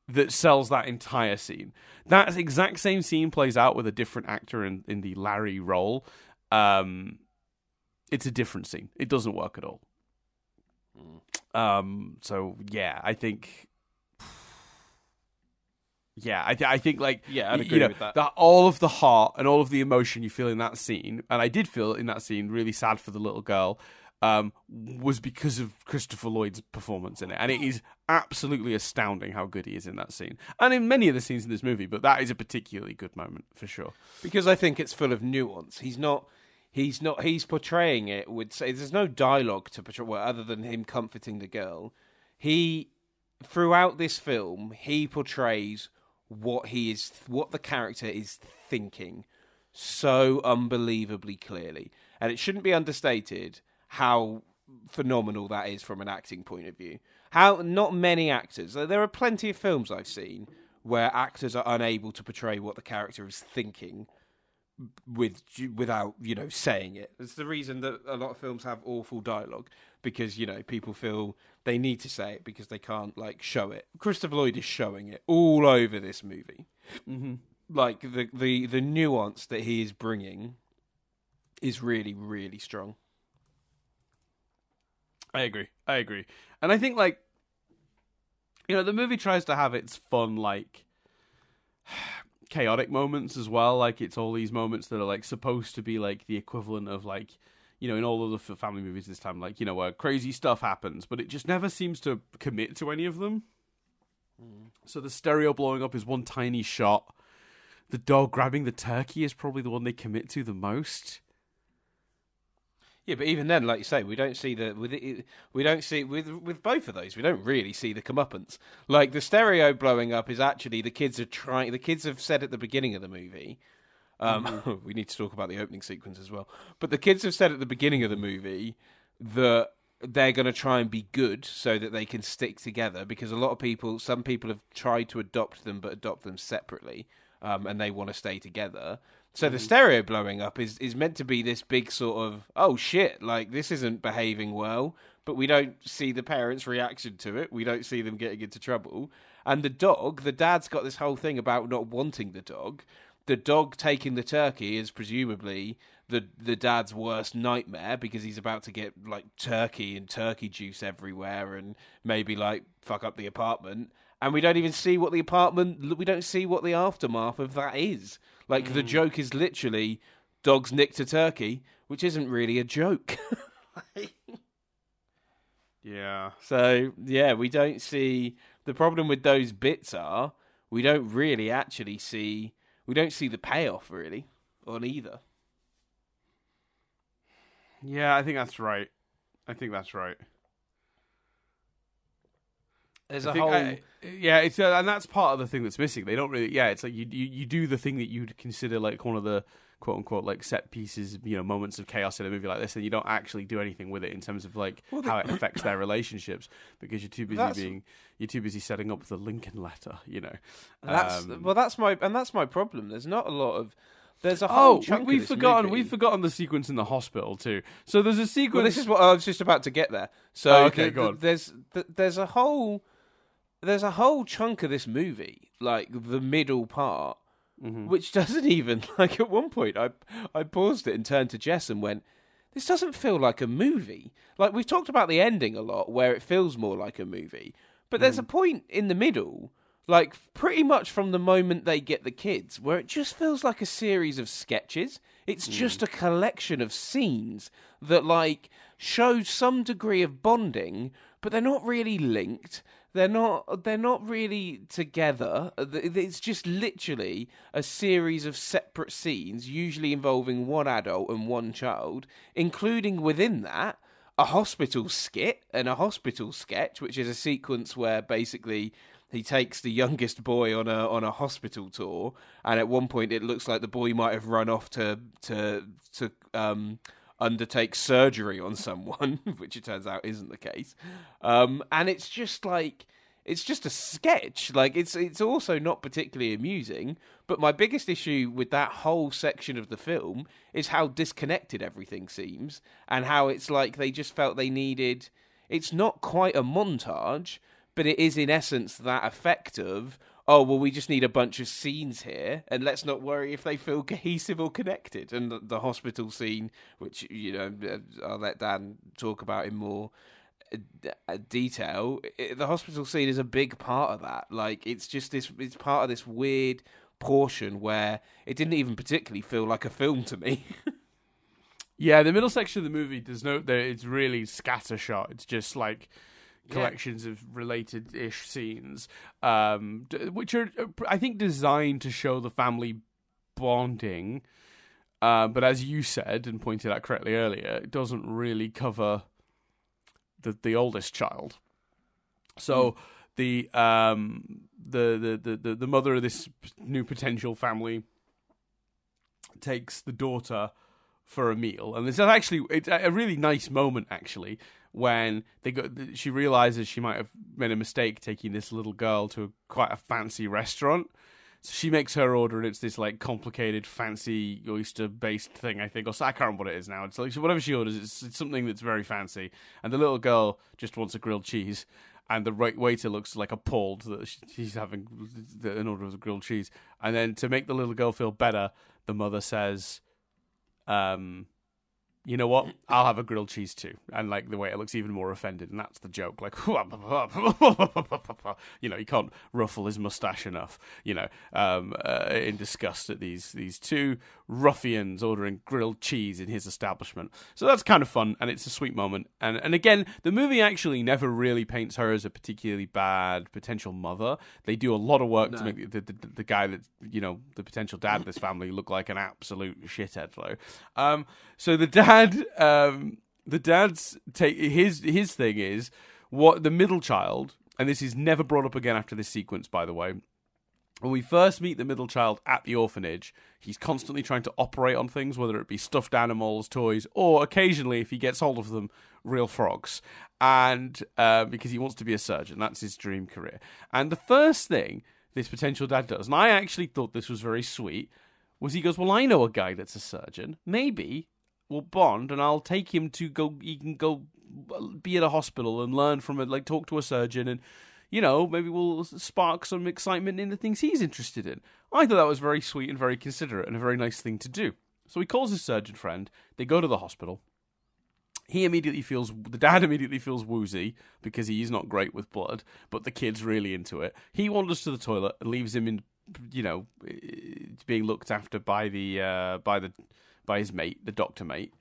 [SPEAKER 1] that sells that entire scene. That exact same scene plays out with a different actor in the Larry role. It's a different scene. It doesn't work at all. So yeah, I think... Yeah, I think, like,
[SPEAKER 2] I'd agree with that.
[SPEAKER 1] All of the heart and all of the emotion you feel in that scene, and I did feel in that scene really sad for the little girl, was because of Christopher Lloyd's performance in it. And it is absolutely astounding how good he is in that scene. And in many of the scenes in this movie, but that is a particularly good moment, for sure.
[SPEAKER 2] Because I think it's full of nuance. He's portraying it with, there's no dialogue to portray, well, other than him comforting the girl. Throughout this film, he portrays what the character is thinking so unbelievably clearly. And it shouldn't be understated how phenomenal that is from an acting point of view. How not many actors, there are plenty of films I've seen where actors are unable to portray what the character is thinking without, saying it. It's the reason that a lot of films have awful dialogue, because, people feel they need to say it because they can't, like, show it. Christopher Lloyd is showing it all over this movie. Like the nuance that he is bringing is really, really strong.
[SPEAKER 1] I agree. And I think, like, you know, the movie tries to have its fun, like, chaotic moments as well. Like, it's all these moments that are, like, supposed to be, like, the equivalent of, like, you know, in all of the family movies this time, like, you know, where crazy stuff happens, but it just never seems to commit to any of them. So the stereo blowing up is one tiny shot. The dog grabbing the turkey is probably the one they commit to the most.
[SPEAKER 2] Yeah, but even then, like you say, we don't see with both of those. We don't really see the comeuppance. Like the stereo blowing up is actually the kids are trying. The kids have said at the beginning of the movie. We need to talk about the opening sequence as well. But the kids have said at the beginning of the movie that they're going to try and be good so that they can stick together, because some people have tried to adopt them but adopt them separately, and they want to stay together. So the stereo blowing up is meant to be this big sort of, oh shit, like this isn't behaving well, but we don't see the parents' reaction to it. We don't see them getting into trouble. And the dad's got this whole thing about not wanting the dog. The dog taking the turkey is presumably the dad's worst nightmare, because he's about to get like turkey and turkey juice everywhere and maybe like fuck up the apartment. And we don't even see we don't see what the aftermath of that is. Like, the joke is literally dogs nicked a turkey, which isn't really a joke.
[SPEAKER 1] Yeah.
[SPEAKER 2] So, yeah, we don't see... The problem with those bits are, we don't really actually see... We don't see the payoff, really, on either.
[SPEAKER 1] Yeah, I think that's right.
[SPEAKER 2] There's a whole...
[SPEAKER 1] it's and that's part of the thing that's missing. They don't really... Yeah, it's like you do the thing that you'd consider like one of the quote-unquote like set pieces, you know, moments of chaos in a movie like this, and you don't actually do anything with it in terms of like how it affects their relationships, because you're too busy setting up the Lincoln letter, you know.
[SPEAKER 2] That's my problem. There's not a lot of... There's a whole chunk
[SPEAKER 1] we've
[SPEAKER 2] of this
[SPEAKER 1] forgotten
[SPEAKER 2] movie.
[SPEAKER 1] We've forgotten the sequence in the hospital too. So there's a sequence...
[SPEAKER 2] Well, this is what I was just about to get there. So
[SPEAKER 1] go on.
[SPEAKER 2] There's a whole chunk of this movie, like the middle part, which doesn't even, like, at one point I paused it and turned to Jess and went, this doesn't feel like a movie. Like, we've talked about the ending a lot where it feels more like a movie, but there's a point in the middle, like pretty much from the moment they get the kids, where it just feels like a series of sketches. It's just a collection of scenes that, like, show some degree of bonding, but they're not really linked. They're not really together. It's just literally a series of separate scenes, usually involving one adult and one child, including within that a hospital skit and a hospital sketch, which is a sequence where basically he takes the youngest boy on a hospital tour, and at one point it looks like the boy might have run off to undertake surgery on someone, which it turns out isn't the case. And it's just like, it's just a sketch. Like, it's also not particularly amusing, but my biggest issue with that whole section of the film is how disconnected everything seems, and how it's like they just felt they needed... It's not quite a montage, but it is in essence that effect of, oh, well, we just need a bunch of scenes here, and let's not worry if they feel cohesive or connected. And the hospital scene, which, you know, I'll let Dan talk about in more detail, the hospital scene is a big part of that. Like, it's part of this weird portion where it didn't even particularly feel like a film to me.
[SPEAKER 1] Yeah, the middle section of the movie, it's really scattershot. It's just like collections of related-ish scenes, which are, I think, designed to show the family bonding. But as you said and pointed out correctly earlier, it doesn't really cover the oldest child. So the mother of this new potential family takes the daughter for a meal, and it's a really nice moment actually, when she realizes she might have made a mistake taking this little girl to quite a fancy restaurant. So she makes her order, and it's this like complicated, fancy oyster-based thing, I think, or I can't remember what it is now. It's like whatever she orders, it's something that's very fancy, and the little girl just wants a grilled cheese. and the waiter looks like appalled that she's having an order of grilled cheese. And then to make the little girl feel better, the mother says, you know what? I'll have a grilled cheese too. And like the waiter looks even more offended, and that's the joke. Like, you know, he can't ruffle his mustache enough. You know, in disgust at these two ruffians ordering grilled cheese in his establishment. So that's kind of fun, and it's a sweet moment. And again, the movie actually never really paints her as a particularly bad potential mother. They do a lot of work to make the guy that, you know, the potential dad of this family look like an absolute shithead though. So the dad's take his thing is what the middle child, and this is never brought up again after this sequence, by the way. When we first meet the middle child at the orphanage, he's constantly trying to operate on things, whether it be stuffed animals, toys, or occasionally, if he gets hold of them, real frogs. And because he wants to be a surgeon, that's his dream career. And the first thing this potential dad does, and I actually thought this was very sweet, was he goes, well, I know a guy that's a surgeon. Maybe we'll bond, and I'll take him to go. He can go be at a hospital and learn from it, like talk to a surgeon, and you know, maybe we'll spark some excitement in the things he's interested in. I thought that was very sweet and very considerate and a very nice thing to do. So he calls his surgeon friend. They go to the hospital. The dad immediately feels woozy because he is not great with blood, but the kid's really into it. He wanders to the toilet and leaves him in, you know, being looked after by his mate, the doctor mate.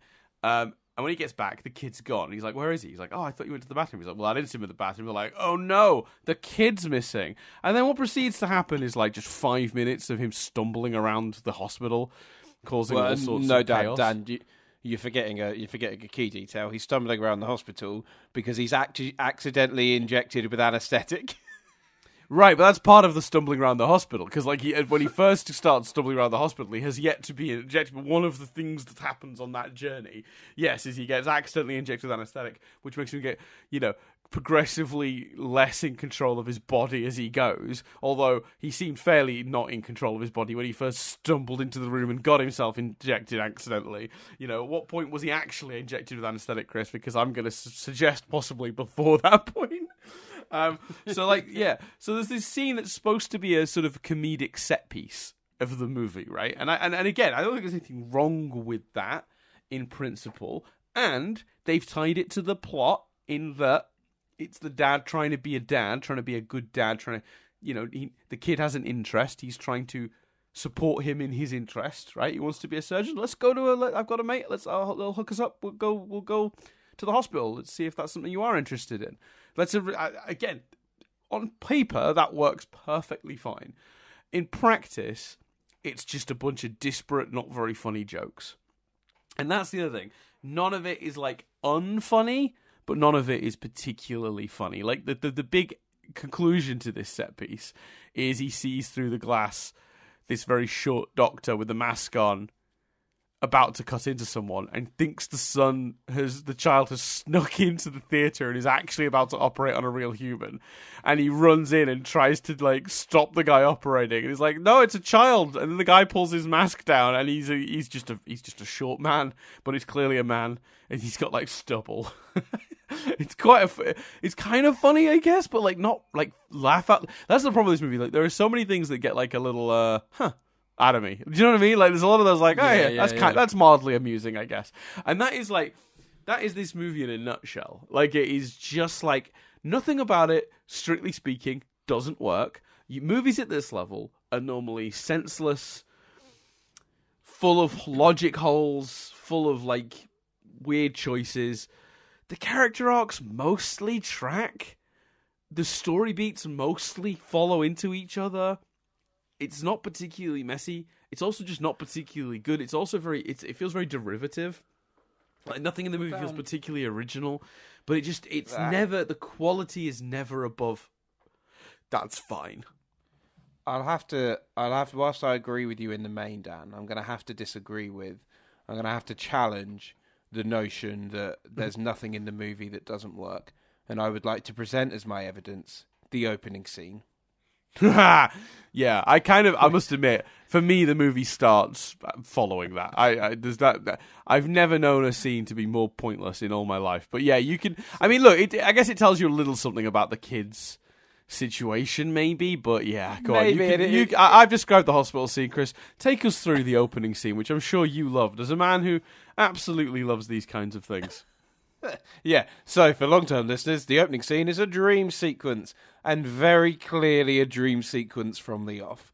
[SPEAKER 1] And when he gets back, the kid's gone. He's like, where is he? He's like, oh, I thought you went to the bathroom. He's like, well, I didn't see him in the bathroom. We're like, oh no, the kid's missing. And then what proceeds to happen is like just 5 minutes of him stumbling around the hospital, causing all sorts of chaos.
[SPEAKER 2] Dan, you're forgetting a key detail. He's stumbling around the hospital because he's accidentally injected with anaesthetic.
[SPEAKER 1] Right, but that's part of the stumbling around the hospital, because like when he first starts stumbling around the hospital, he has yet to be injected. But one of the things that happens on that journey, yes, is he gets accidentally injected with anaesthetic, which makes him get, you know, progressively less in control of his body as he goes, although he seemed fairly not in control of his body when he first stumbled into the room and got himself injected accidentally. You know, at what point was he actually injected with anaesthetic, Chris? Because I'm going to suggest possibly before that point. So there's this scene that's supposed to be a sort of comedic set piece of the movie, right? And again, I don't think there's anything wrong with that in principle. And they've tied it to the plot in that it's the dad trying to be a dad, trying to be a good dad, trying to, you know, the kid has an interest. He's trying to support him in his interest, right? He wants to be a surgeon. Let's go to I've got a mate. They'll hook us up. We'll go to the hospital. Let's see if that's something you are interested in. Again, on paper, that works perfectly fine. In practice, it's just a bunch of disparate, not very funny jokes. And that's the other thing. None of it is, like, unfunny, but none of it is particularly funny. Like, the big conclusion to this set piece is he sees through the glass this very short doctor with a mask on, about to cut into someone, and thinks the child has snuck into the theatre and is actually about to operate on a real human, and he runs in and tries to like stop the guy operating, and he's like, no, it's a child, and then the guy pulls his mask down, and he's just a short man, but he's clearly a man, and he's got like stubble. It's kind of funny, I guess, but like not like laugh out. That's the problem with this movie. Like there are so many things that get like a little out of me. Do you know what I mean? Like there's a lot of those like, that's mildly amusing, I guess. And that is this movie in a nutshell. Like it is just like nothing about it, strictly speaking, doesn't work. Movies at this level are normally senseless, full of logic holes, full of like weird choices. The character arcs mostly track. The story beats mostly follow into each other. It's not particularly messy. It's also just not particularly good. It's also it feels very derivative. Like nothing in the movie feels particularly original, but the quality is never above. That's fine.
[SPEAKER 2] I'll have to, whilst I agree with you in the main, Dan, I'm going to have to I'm going to have to challenge the notion that there's nothing in the movie that doesn't work. And I would like to present as my evidence the opening scene.
[SPEAKER 1] Yeah, I must admit, for me, the movie starts following that. There's that. I've never known a scene to be more pointless in all my life. But yeah, you can. I mean, look, I guess it tells you a little something about the kids' situation, maybe. But yeah, go on. I've described the hospital scene, Chris. Take us through the opening scene, which I'm sure you loved, as a man who absolutely loves these kinds of things.
[SPEAKER 2] Yeah, so for long-term listeners, the opening scene is a dream sequence, and very clearly a dream sequence from the off.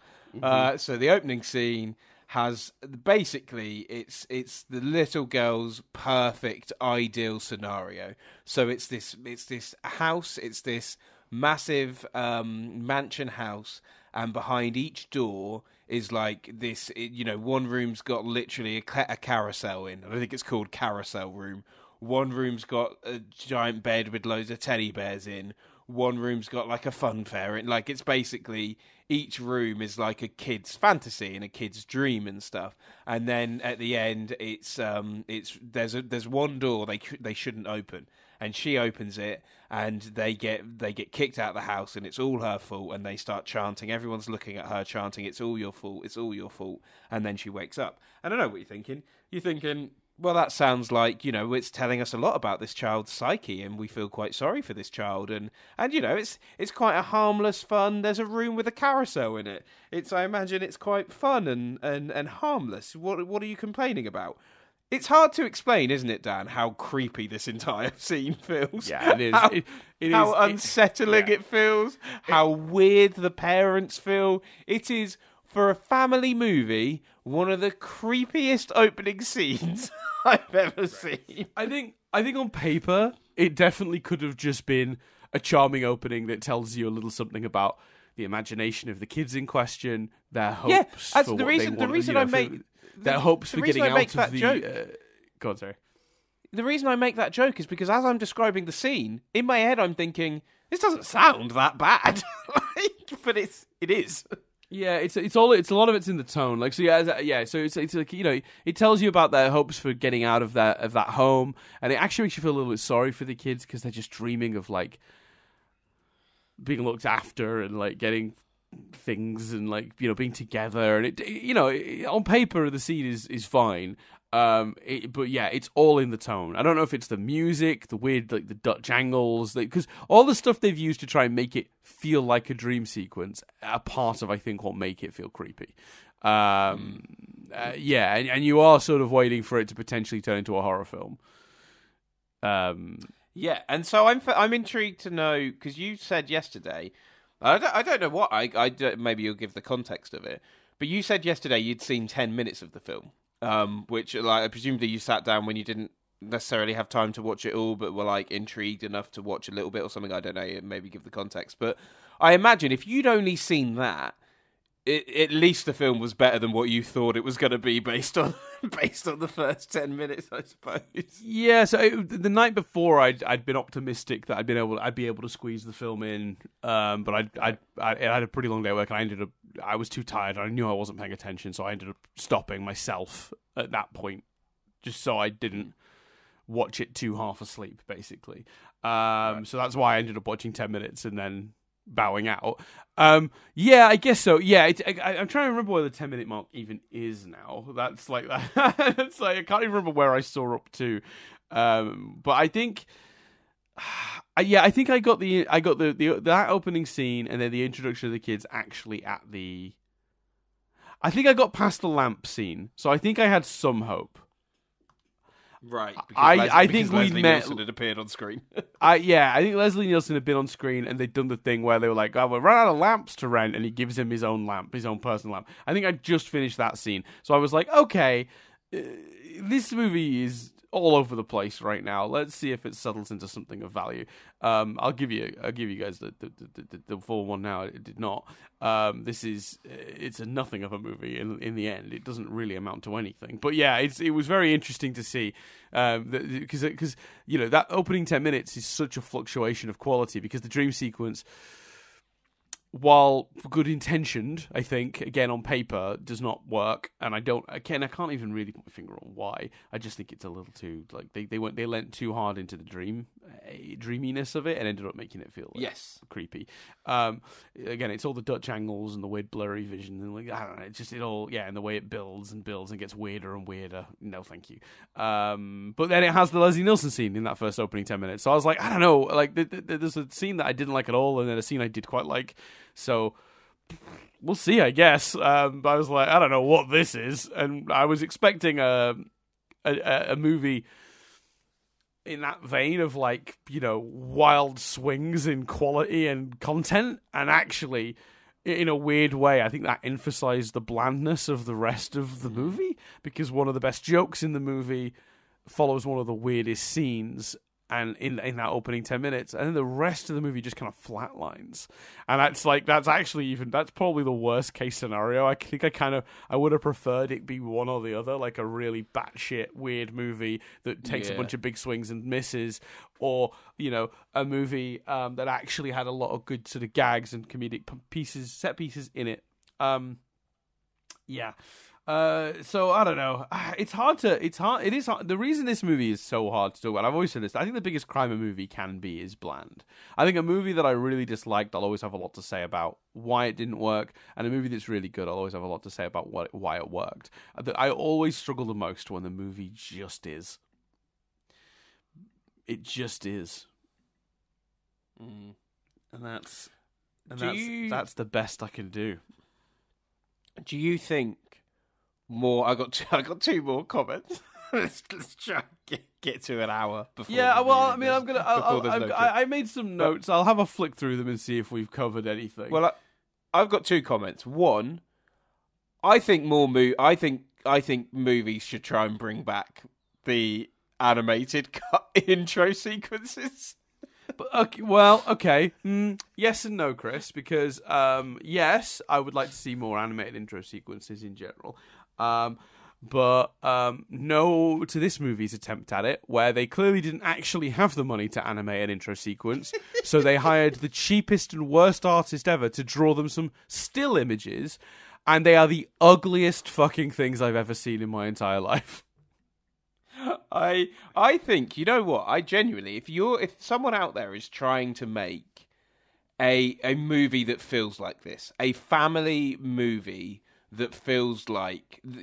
[SPEAKER 2] So the opening scene has basically it's the little girl's perfect ideal scenario. So it's this house, it's this massive mansion house, and behind each door is like this. One room's got literally a carousel in. I think it's called Carousel Room. One room's got a giant bed with loads of teddy bears in. One room's got like a fun fair. And like, it's basically, each room is like a kid's fantasy and a kid's dream and stuff. And then at the end, there's one door they shouldn't open, and she opens it, and they get kicked out of the house, and it's all her fault. And they start chanting. Everyone's looking at her chanting, "It's all your fault. It's all your fault." And then she wakes up. And I know what you're thinking. You're thinking, well, that sounds like, it's telling us a lot about this child's psyche, and we feel quite sorry for this child. And it's quite a harmless, fun. There's a room with a carousel in it. I imagine it's quite fun and harmless. What are you complaining about? It's hard to explain, isn't it, Dan, how creepy this entire scene feels?
[SPEAKER 1] Yeah, it is.
[SPEAKER 2] How unsettling it feels. How weird the parents feel. It is, for a family movie, one of the creepiest opening scenes I've ever seen.
[SPEAKER 1] I think on paper, it definitely could have just been a charming opening that tells you a little something about the imagination of the kids in question, their hopes for
[SPEAKER 2] the reason I make
[SPEAKER 1] their hopes for getting out of the
[SPEAKER 2] joke.
[SPEAKER 1] Go on, sorry.
[SPEAKER 2] The reason I make that joke is because as I'm describing the scene, in my head I'm thinking, this doesn't sound that bad. But it is.
[SPEAKER 1] Yeah, it's a lot of it's in the tone. Like, so so it's like, it tells you about their hopes for getting out of that home, and it actually makes you feel a little bit sorry for the kids because they're just dreaming of like being looked after and like getting things and like being together, and it on paper the scene is fine. But yeah, it's all in the tone. I don't know if it's the music, the weird, like the Dutch angles, because all the stuff they've used to try and make it feel like a dream sequence are part of, I think, what make it feel creepy. And you are sort of waiting for it to potentially turn into a horror film.
[SPEAKER 2] Yeah, and so I'm intrigued to know, because you said yesterday, I don't know what maybe you'll give the context of it, but you said yesterday you'd seen 10 minutes of the film. Which, like, presumably you sat down when you didn't necessarily have time to watch it all, but were like intrigued enough to watch a little bit or something. I don't know, maybe give the context. But I imagine if you'd only seen that, at least the film was better than what you thought it was going to be based on the first 10 minutes, I suppose.
[SPEAKER 1] Yeah. So the night before, I'd been optimistic that I'd be able to squeeze the film in. But I had a pretty long day at work, and I was too tired. I knew I wasn't paying attention, so I ended up stopping myself at that point, just so I didn't watch it too half asleep, basically. So that's why I ended up watching 10 minutes and then bowing out. Yeah, I guess so. Yeah, I'm trying to remember where the 10-minute mark even is now. That's like that. It's like I can't even remember where I saw up to. But I think, I think I got that opening scene and then the introduction of the kids actually at the. I think I got past the lamp scene, so I think I had some hope.
[SPEAKER 2] Right.
[SPEAKER 1] I think we
[SPEAKER 2] Leslie
[SPEAKER 1] met.
[SPEAKER 2] Nielsen had appeared on screen.
[SPEAKER 1] I think Leslie Nielsen had been on screen, and they'd done the thing where they were like, "Oh, we're running out of lamps to rent," and he gives him his own lamp, his own personal lamp. I think I just finished that scene, so I was like, "Okay, this movie is all over the place right now. Let's see if it settles into something of value." I'll give you guys the full one now. It did not. It's a nothing of a movie in the end. It doesn't really amount to anything. But yeah, it was very interesting to see because that opening 10 minutes is such a fluctuation of quality because the dream sequence. while good intentioned, I think, again on paper, does not work, and I can't even really put my finger on why. I just think it's a little too like they lent too hard into the dreaminess of it and ended up making it feel creepy. Again, it's all the Dutch angles and the weird blurry vision and like I don't know, it's just and the way it builds and gets weirder and weirder. No, thank you. But then it has the Leslie Nielsen scene in that first opening 10 minutes, so I was like, I don't know, like there's a scene that I didn't like at all, and then a scene I did quite like. So we'll see, I guess. But I was like, I don't know what this is, and I was expecting a movie in that vein of like, you know, wild swings in quality and content, and actually, in a weird way, I think that emphasized the blandness of the rest of the movie, because one of the best jokes in the movie follows one of the weirdest scenes. And in that opening 10 minutes, and then the rest of the movie just kind of flatlines, and that's probably the worst case scenario. I think I would have preferred it be one or the other, like a really batshit weird movie that takes a bunch of big swings and misses, or you know, a movie that actually had a lot of good sort of gags and comedic set pieces in it. So I don't know. It is hard. The reason this movie is so hard to talk about, I've always said this, I think the biggest crime a movie can be is bland. I think a movie that I really disliked, I'll always have a lot to say about why it didn't work, and a movie that's really good, I'll always have a lot to say about why it worked. I always struggle the most when the movie just is. It just is. And that's the best I can do.
[SPEAKER 2] Do you think more? I got two more comments. let's try and get to an hour before.
[SPEAKER 1] Yeah, well, I mean, I made some notes. I'll have a flick through them and see if we've covered anything.
[SPEAKER 2] Well, I've got two comments. One, I think I think movies should try and bring back the animated intro sequences.
[SPEAKER 1] Okay. Yes and no, Chris, because yes, I would like to see more animated intro sequences in general. But no to this movie's attempt at it, where they clearly didn't actually have the money to animate an intro sequence, so they hired the cheapest and worst artist ever to draw them some still images, and they are the ugliest fucking things I've ever seen in my entire life.
[SPEAKER 2] I think, you know what, I genuinely, if someone out there is trying to make a movie that feels like this, a family movie that feels like, I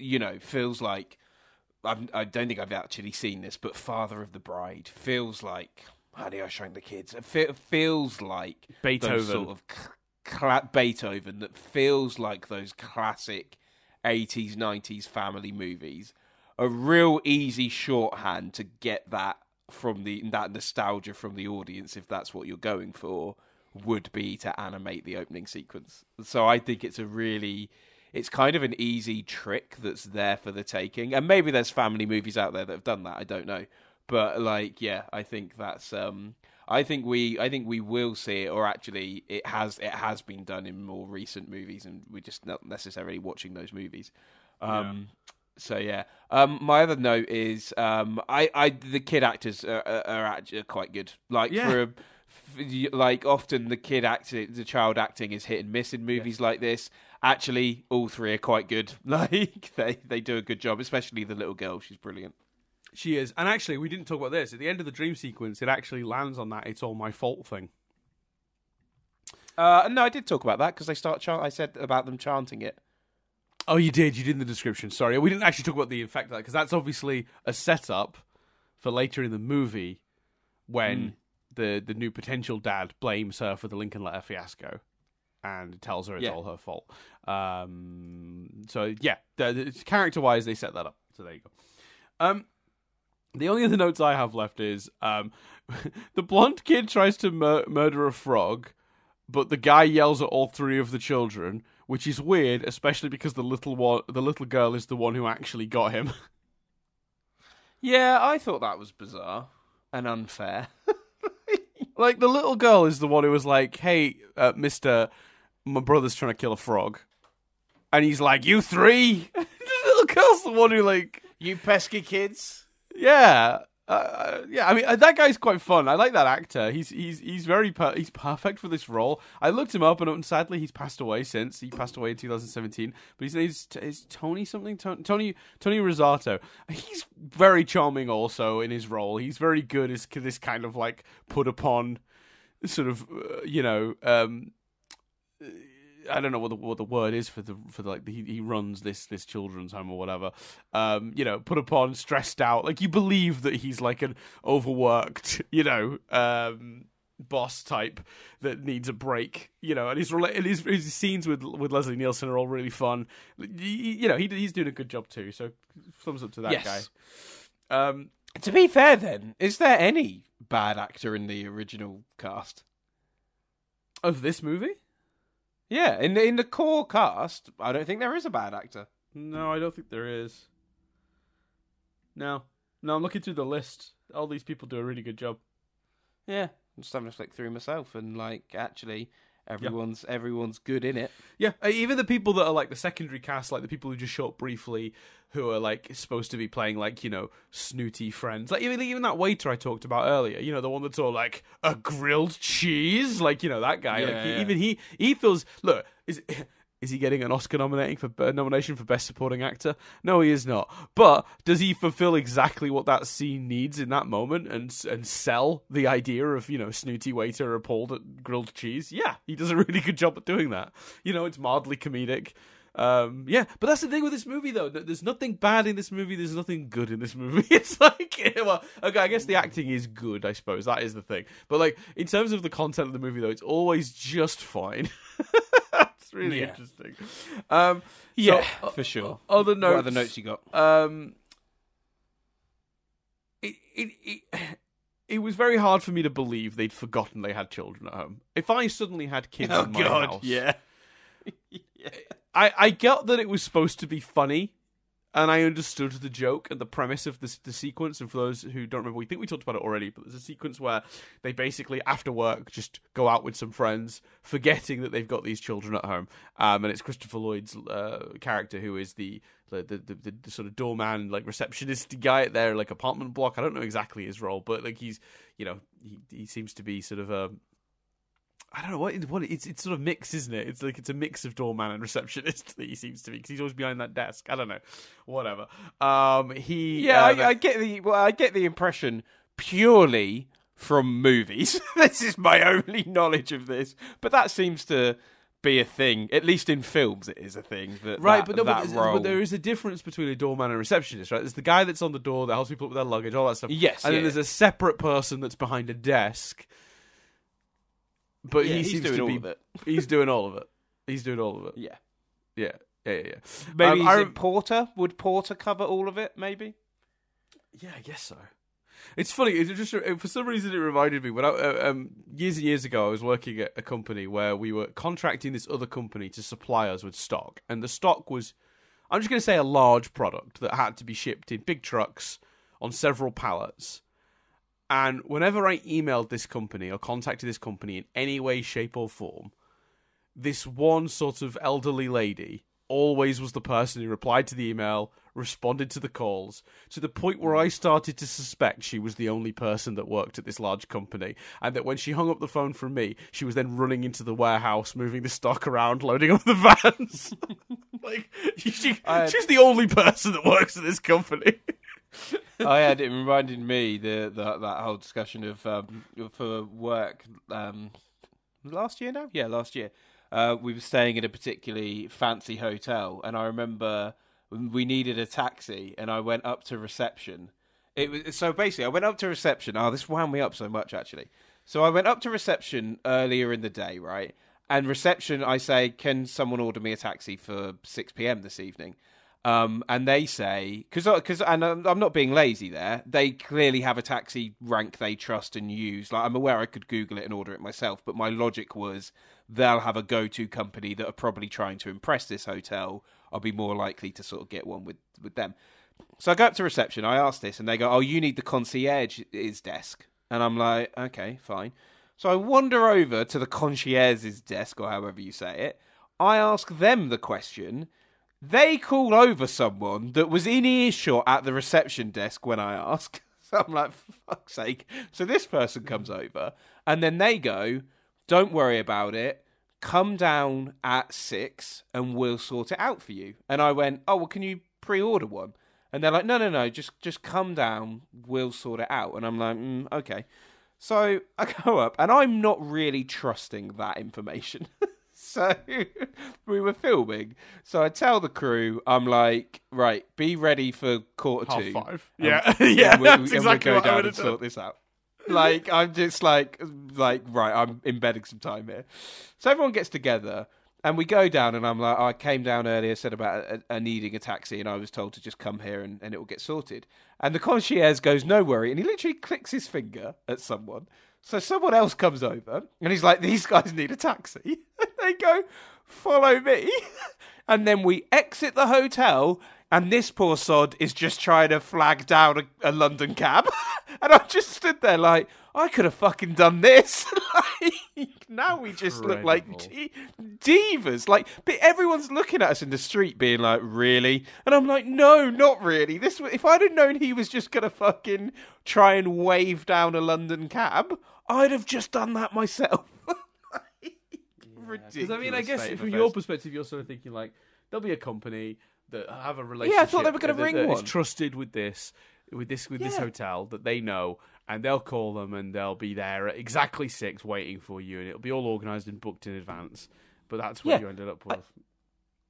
[SPEAKER 2] don't think I've actually seen this, but Father of the Bride feels like Honey, I Shrunk the Kids. It feels like
[SPEAKER 1] Beethoven.
[SPEAKER 2] Those sort of Beethoven, that feels like those classic 80s, 90s family movies. A real easy shorthand to get that that nostalgia from the audience, if that's what you're going for, would be to animate the opening sequence. So I think it's kind of an easy trick that's there for the taking. And maybe there's family movies out there that have done that. I don't know, but I think that's I think we will see it, or actually it has been done in more recent movies, and we're just not necessarily watching those movies. So yeah, my other note is the kid actors are actually quite good. Often the child acting is hit and miss in movies like this. Actually, all three are quite good. Like they do a good job, especially the little girl. She's brilliant.
[SPEAKER 1] She is, and actually, we didn't talk about this at the end of the dream sequence. It actually lands on that "it's all my fault" thing.
[SPEAKER 2] No, I did talk about that because I said about them chanting it.
[SPEAKER 1] Oh, you did. You did in the description. Sorry, we didn't actually talk about the effect of that, because that's obviously a setup for later in the movie when the new potential dad blames her for the Lincoln Letter fiasco and tells her it's all her fault. So yeah, character-wise, they set that up. So there you go. The only other notes I have left is the blonde kid tries to murder a frog, but the guy yells at all three of the children, which is weird, especially because the little girl is the one who actually got him.
[SPEAKER 2] Yeah, I thought that was bizarre and unfair.
[SPEAKER 1] Like, the little girl is the one who was like, "Hey, mister, my brother's trying to kill a frog." And he's like, "You three?" The little girl's the one who, like...
[SPEAKER 2] You pesky kids.
[SPEAKER 1] Yeah. Yeah, I mean that guy's quite fun. I like that actor. He's he's perfect for this role. I looked him up, and sadly he's passed away since. He passed away in 2017. But his name is Tony something. Tony Rosato. He's very charming also in his role. He's very good as this kind of like put upon sort of I don't know what the word is for like he runs this children's home or whatever. Put upon, stressed out. Like you believe that he's like an overworked, boss type that needs a break. And his scenes with Leslie Nielsen are all really fun. He's doing a good job too. So thumbs up to that guy.
[SPEAKER 2] To be fair, then, is there any bad actor in the original cast
[SPEAKER 1] of this movie?
[SPEAKER 2] Yeah, in the core cast, I don't think there is a bad actor.
[SPEAKER 1] No, I don't think there is. No, I'm looking through the list. All these people do a really good job.
[SPEAKER 2] Yeah, I'm just having to flick through myself, and actually, everyone's good in it.
[SPEAKER 1] Yeah, even the people that are like the secondary cast, like the people who just show up briefly, who are like supposed to be playing snooty friends. Like even that waiter I talked about earlier, the one that's all like a grilled cheese, that guy.
[SPEAKER 2] Yeah,
[SPEAKER 1] Even he feels. Look, is he getting an Oscar nomination for Best Supporting Actor? No, he is not. But does he fulfill exactly what that scene needs in that moment and sell the idea of, snooty waiter appalled at grilled cheese? Yeah, he does a really good job at doing that. It's mildly comedic. But that's the thing with this movie, though. There's nothing bad in this movie. There's nothing good in this movie. It's like, well, okay, I guess the acting is good, I suppose. That is the thing. But, in terms of the content of the movie, though, it's always just fine. It's really interesting.
[SPEAKER 2] For sure.
[SPEAKER 1] Other notes.
[SPEAKER 2] What other notes you got?
[SPEAKER 1] It was very hard for me to believe they'd forgotten they had children at home. If I suddenly had kids in my house...
[SPEAKER 2] Yeah.
[SPEAKER 1] I get that it was supposed to be funny, and I understood the joke and the premise of the sequence. And for those who don't remember, we think we talked about it already, but there's a sequence where they basically, after work, just go out with some friends, forgetting that they've got these children at home. And it's Christopher Lloyd's character, who is the sort of doorman, receptionist guy at their apartment block. I don't know exactly his role, but he's he seems to be sort of I don't know what it's sort of mix, isn't it? It's a mix of doorman and receptionist that he seems to be, because he's always behind that desk. I don't know, whatever. I
[SPEAKER 2] get the impression purely from movies. This is my only knowledge of this, but that seems to be a thing. At least in films, it is a thing. But
[SPEAKER 1] there is a difference between a doorman and a receptionist, right? There's the guy that's on the door that helps people with their luggage, all that stuff.
[SPEAKER 2] Yes,
[SPEAKER 1] and then there's a separate person that's behind a desk. But he seems to be. He's doing all of it. He's doing all of it. Yeah.
[SPEAKER 2] Maybe is it Porter? Would Porter cover all of it? Maybe.
[SPEAKER 1] Yeah, I guess so. It's funny. It just for some reason it reminded me when years and years ago I was working at a company where we were contracting this other company to supply us with stock, and the stock was, I'm just going to say, a large product that had to be shipped in big trucks on several pallets. And whenever I emailed this company or contacted this company in any way, shape, or form, this one sort of elderly lady always was the person who replied to the email, responded to the calls, to the point where I started to suspect she was the only person that worked at this large company, and that when she hung up the phone from me, she was then running into the warehouse, moving the stock around, loading up the vans. She's the only person that works at this company.
[SPEAKER 2] It reminded me that whole discussion of for work last year now. Yeah, last year we were staying in a particularly fancy hotel, and I remember we needed a taxi, and I went up to reception. I went up to reception. Oh, this wound me up so much, actually. So I went up to reception earlier in the day, right? And reception, I say, can someone order me a taxi for 6 p.m. this evening? And they say, because I'm not being lazy there, they clearly have a taxi rank they trust and use. I'm aware I could Google it and order it myself, but my logic was they'll have a go-to company that are probably trying to impress this hotel. I'll be more likely to sort of get one with them. So I go up to reception, I ask this, and they go, oh, you need the concierge's desk. And I'm like, okay, fine. So I wander over to the concierge's desk, or however you say it. I ask them the question. They call over someone that was in earshot at the reception desk when I ask. So I'm like, for fuck's sake. So this person comes over, and then they go, don't worry about it. Come down at 6 and we'll sort it out for you. And I went, oh, well, can you pre-order one? And they're like, no, just come down, we'll sort it out. And I'm like, okay. So I go up, and I'm not really trusting that information. So we were filming. So I tell the crew, I'm like, right, be ready for 2:45.
[SPEAKER 1] 5:30. Yeah, yeah, that's exactly
[SPEAKER 2] we'll
[SPEAKER 1] what
[SPEAKER 2] go
[SPEAKER 1] I
[SPEAKER 2] down
[SPEAKER 1] would
[SPEAKER 2] and
[SPEAKER 1] have
[SPEAKER 2] sort this out. Like, I'm just like, right, I'm embedding some time here. So everyone gets together, and we go down, and I'm like, I came down earlier, said about needing a taxi, and I was told to just come here and it will get sorted. And the concierge goes, no worry, and he literally clicks his finger at someone. So someone else comes over, and he's like, these guys need a taxi. And they go, follow me. And then we exit the hotel, and this poor sod is just trying to flag down a London cab. And I just stood there like, I could have fucking done this. Like, now we just look like divas. Like, but everyone's looking at us in the street being like, really? And I'm like, no, not really. If I'd have known he was just going to fucking try and wave down a London cab, I'd have just done that myself. Ridiculous.
[SPEAKER 1] Because I mean, I guess from your perspective, you're sort of thinking like, there'll be a company that have a relationship.
[SPEAKER 2] Yeah, I thought they were going to ring one.
[SPEAKER 1] Is trusted with this hotel that they know, and they'll call them and they'll be there at exactly 6 waiting for you, and it'll be all organised and booked in advance. But that's what you ended up with.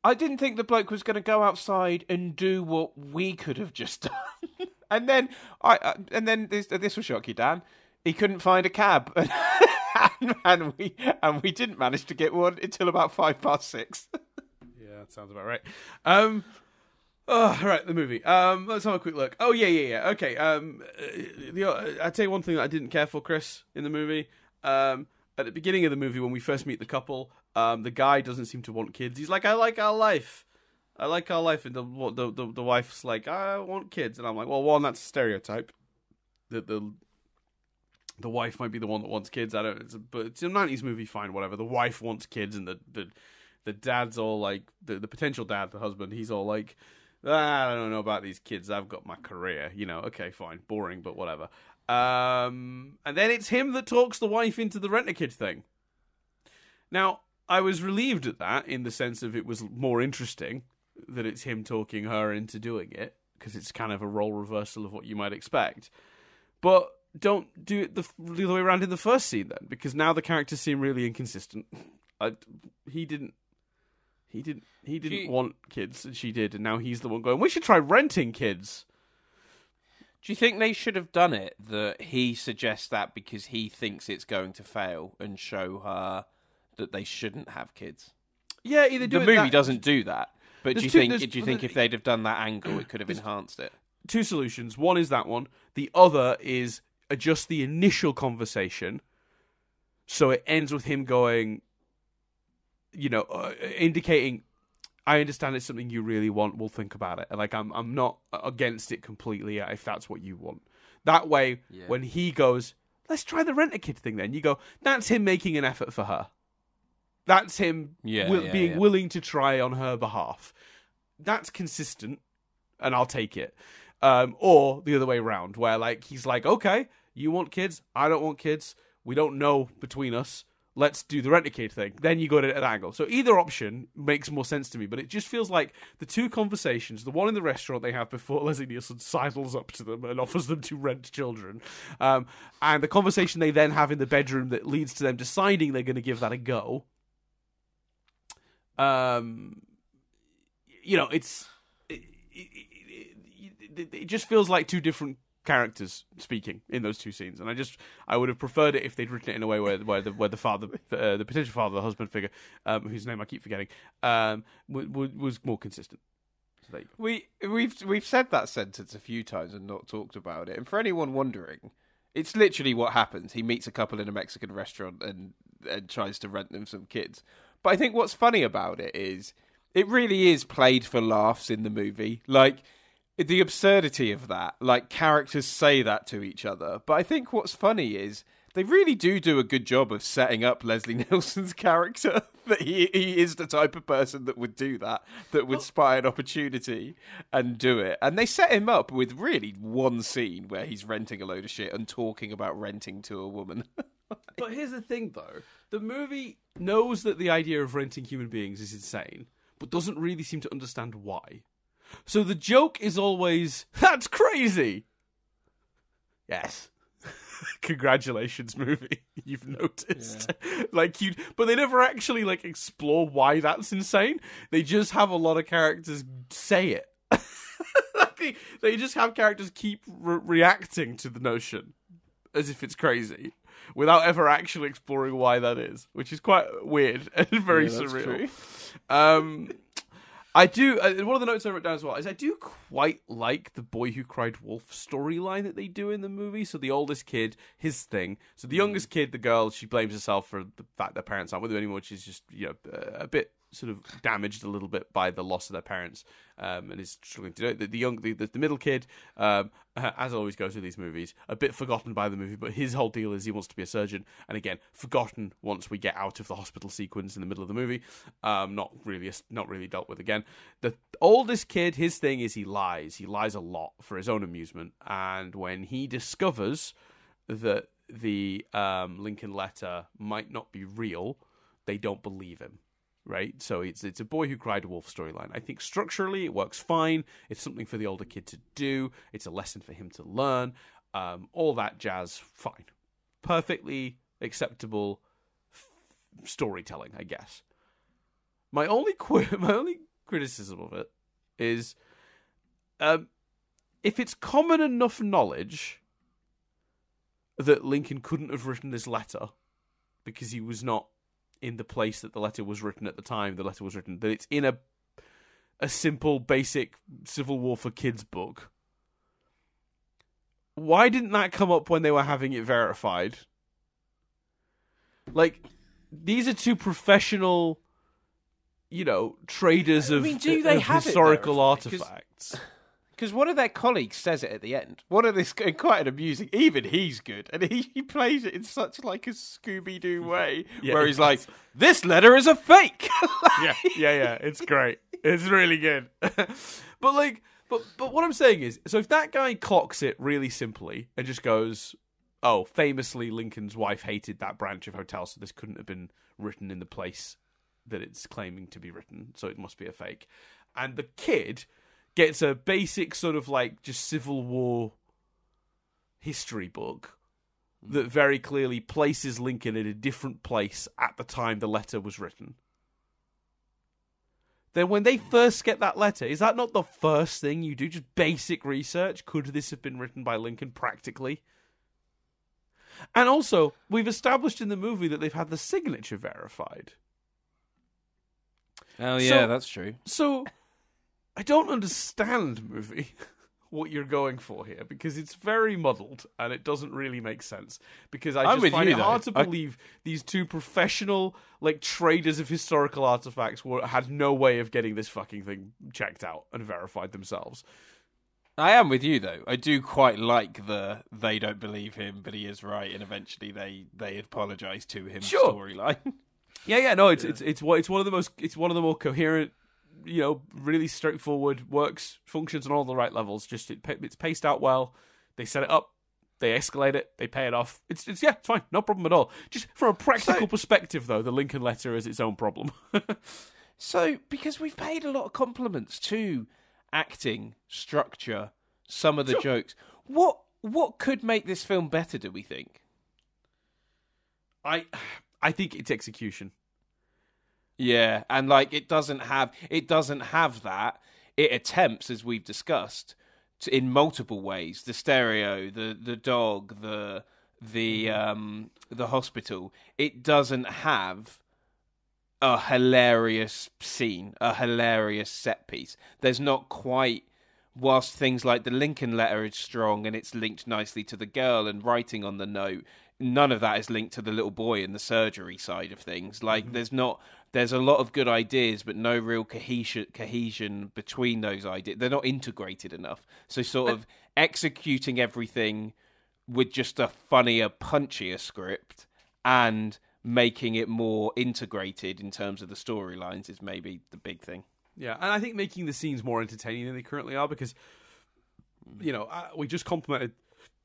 [SPEAKER 2] I didn't think the bloke was going to go outside and do what we could have just done. And then this will shock you, Dan. He couldn't find a cab, and we didn't manage to get one until about 6:05.
[SPEAKER 1] Yeah, that sounds about right. Right, the movie. Let's have a quick look. Oh, yeah. Okay. I'd say one thing that I didn't care for, Chris, in the movie. At the beginning of the movie, when we first meet the couple, the guy doesn't seem to want kids. He's like, I like our life. And the wife's like, I want kids. And I'm like, well, one, that's a stereotype. That the wife might be the one that wants kids. But it's a 90s movie, fine, whatever. The wife wants kids, and the dad's all like, the potential dad, the husband, he's all like, I don't know about these kids. I've got my career. Okay, fine. Boring, but whatever. And then it's him that talks the wife into the rent-a-kid thing. Now, I was relieved at that in the sense of it was more interesting that it's him talking her into doing it, because it's kind of a role reversal of what you might expect. But don't do it the other way around in the first scene then, because now the characters seem really inconsistent. He didn't want kids, and she did, and now he's the one going, we should try renting kids.
[SPEAKER 2] Do you think they should have done it that he suggests that because he thinks it's going to fail and show her that they shouldn't have kids?
[SPEAKER 1] Yeah, either do
[SPEAKER 2] the movie doesn't do that. But do you think if they'd have done that angle, it could have enhanced it?
[SPEAKER 1] 2 solutions. One is that one. The other is adjust the initial conversation so it ends with him going, indicating, I understand it's something you really want. We'll think about it. And like, I'm not against it completely if that's what you want. That way, when he goes, let's try the rent-a-kid thing then, you go, that's him making an effort for her. That's him being willing to try on her behalf. That's consistent, and I'll take it. Or the other way around, where like he's like, okay, you want kids, I don't want kids, we don't know between us, let's do the rent-a-kid thing. Then you go to an angle. So either option makes more sense to me, but it just feels like the 2 conversations, the one in the restaurant they have before Leslie Nielsen sidles up to them and offers them to rent children, and the conversation they then have in the bedroom that leads to them deciding they're going to give that a go. It just feels like 2 different characters speaking in those 2 scenes, and I would have preferred it if they'd written it in a way where the father, the potential father, the husband figure, whose name I keep forgetting, was more consistent. So
[SPEAKER 2] we've said that sentence a few times and not talked about it. And for anyone wondering, it's literally what happens. He meets a couple in a Mexican restaurant and tries to rent them some kids. But I think what's funny about it is it really is played for laughs in the movie. Like, the absurdity of that. Like, characters say that to each other. But I think what's funny is they really do a good job of setting up Leslie Nielsen's character that he is the type of person that would do that would spy an opportunity and do it. And they set him up with really one scene where he's renting a load of shit and talking about renting to a woman.
[SPEAKER 1] But here's the thing, though. The movie knows that the idea of renting human beings is insane, but doesn't really seem to understand why. So the joke is always, that's crazy! Yes. Congratulations, movie. You've noticed. Yeah. But they never actually, explore why that's insane. They just have a lot of characters say it. They just have characters keep reacting to the notion as if it's crazy, without ever actually exploring why that is, which is quite weird and very surreal. I do. One of the notes I wrote down as well is I do quite like the Boy Who Cried Wolf storyline that they do in the movie. So the oldest kid, his thing. So the youngest kid, the girl, she blames herself for the fact their parents aren't with her anymore. She's just a bit sort of damaged a little bit by the loss of their parents, and is struggling to do it. The middle kid, as always goes with these movies, a bit forgotten by the movie, but his whole deal is he wants to be a surgeon, and again, forgotten once we get out of the hospital sequence in the middle of the movie. Not really dealt with again. The oldest kid, his thing is he lies a lot for his own amusement, and when he discovers that the Lincoln letter might not be real, they don't believe him. Right, so it's a Boy Who Cried Wolf storyline. I think structurally it works fine. It's something for the older kid to do. It's a lesson for him to learn. All that jazz, fine, perfectly acceptable storytelling, I guess. My only criticism of it is, if it's common enough knowledge that Lincoln couldn't have written this letter because he was not in the place that the letter was written at the time the letter was written, that it's in a simple, basic Civil War for Kids book, why didn't that come up when they were having it verified? These are two professional, traders of historical artifacts.
[SPEAKER 2] Because one of their colleagues says it at the end. Quite an amusing. Even he's good, and he plays it in such a Scooby-Doo way, where he's like, "This letter is a fake."
[SPEAKER 1] yeah. It's great. It's really good. But what I'm saying is, so if that guy clocks it really simply and just goes, "Oh, famously, Lincoln's wife hated that branch of hotel, so this couldn't have been written in the place that it's claiming to be written, so it must be a fake," and the kid gets a basic sort of just Civil War history book that very clearly places Lincoln in a different place at the time the letter was written. Then when they first get that letter, is that not the first thing you do? Just basic research? Could this have been written by Lincoln practically? And also, we've established in the movie that they've had the signature verified.
[SPEAKER 2] Oh yeah, that's true.
[SPEAKER 1] So I don't understand, movie, what you're going for here, because it's very muddled and it doesn't really make sense. Because I just find it hard to believe these two professional, traders of historical artifacts had no way of getting this fucking thing checked out and verified themselves.
[SPEAKER 2] I am with you, though. I do quite like they don't believe him, but he is right, and eventually they apologise to him storyline.
[SPEAKER 1] Yeah, no, it's one of the more coherent, really straightforward, functions on all the right levels. Just it's paced out well. They set it up, they escalate it, they pay it off. It's fine, no problem at all. Just from a practical perspective, though, the Lincoln letter is its own problem.
[SPEAKER 2] So, because we've paid a lot of compliments to acting, structure, some of the jokes, what could make this film better? Do we think?
[SPEAKER 1] I think it's execution.
[SPEAKER 2] Yeah, and it doesn't have that. It attempts, as we've discussed, in multiple ways. The stereo, the dog, the hospital. It doesn't have a hilarious scene, a hilarious set piece. There's not quite. Whilst things like the Lincoln letter is strong and it's linked nicely to the girl and writing on the note, none of that is linked to the little boy and the surgery side of things. There's a lot of good ideas, but no real cohesion between those ideas. They're not integrated enough. So sort of executing everything with just a funnier, punchier script and making it more integrated in terms of the storylines is maybe the big thing.
[SPEAKER 1] Yeah, and I think making the scenes more entertaining than they currently are, because, we just complimented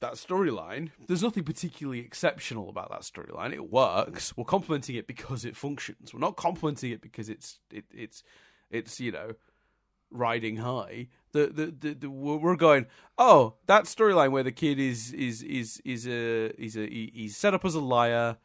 [SPEAKER 1] that storyline. There's nothing particularly exceptional about that storyline. It works. We're complimenting it because it functions. We're not complimenting it because it's riding high. We're going, oh, that storyline where the kid he's set up as a liar.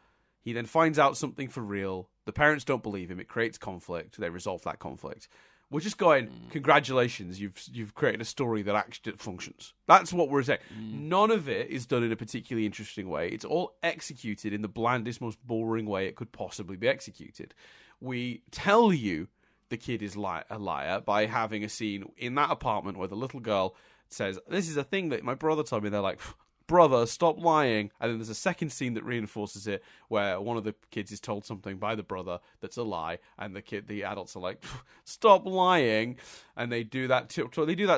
[SPEAKER 1] He then finds out something for real. The parents don't believe him. It creates conflict. They resolve that conflict. We're just going, congratulations, you've created a story that actually functions. That's what we're saying. None of it is done in a particularly interesting way. It's all executed in the blandest, most boring way it could possibly be executed. We tell you the kid is a liar by having a scene in that apartment where the little girl says, this is a thing that my brother told me. They're like, brother, stop lying. And then there's a second scene that reinforces it, where one of the kids is told something by the brother that's a lie, and the adults are like, stop lying. And they do that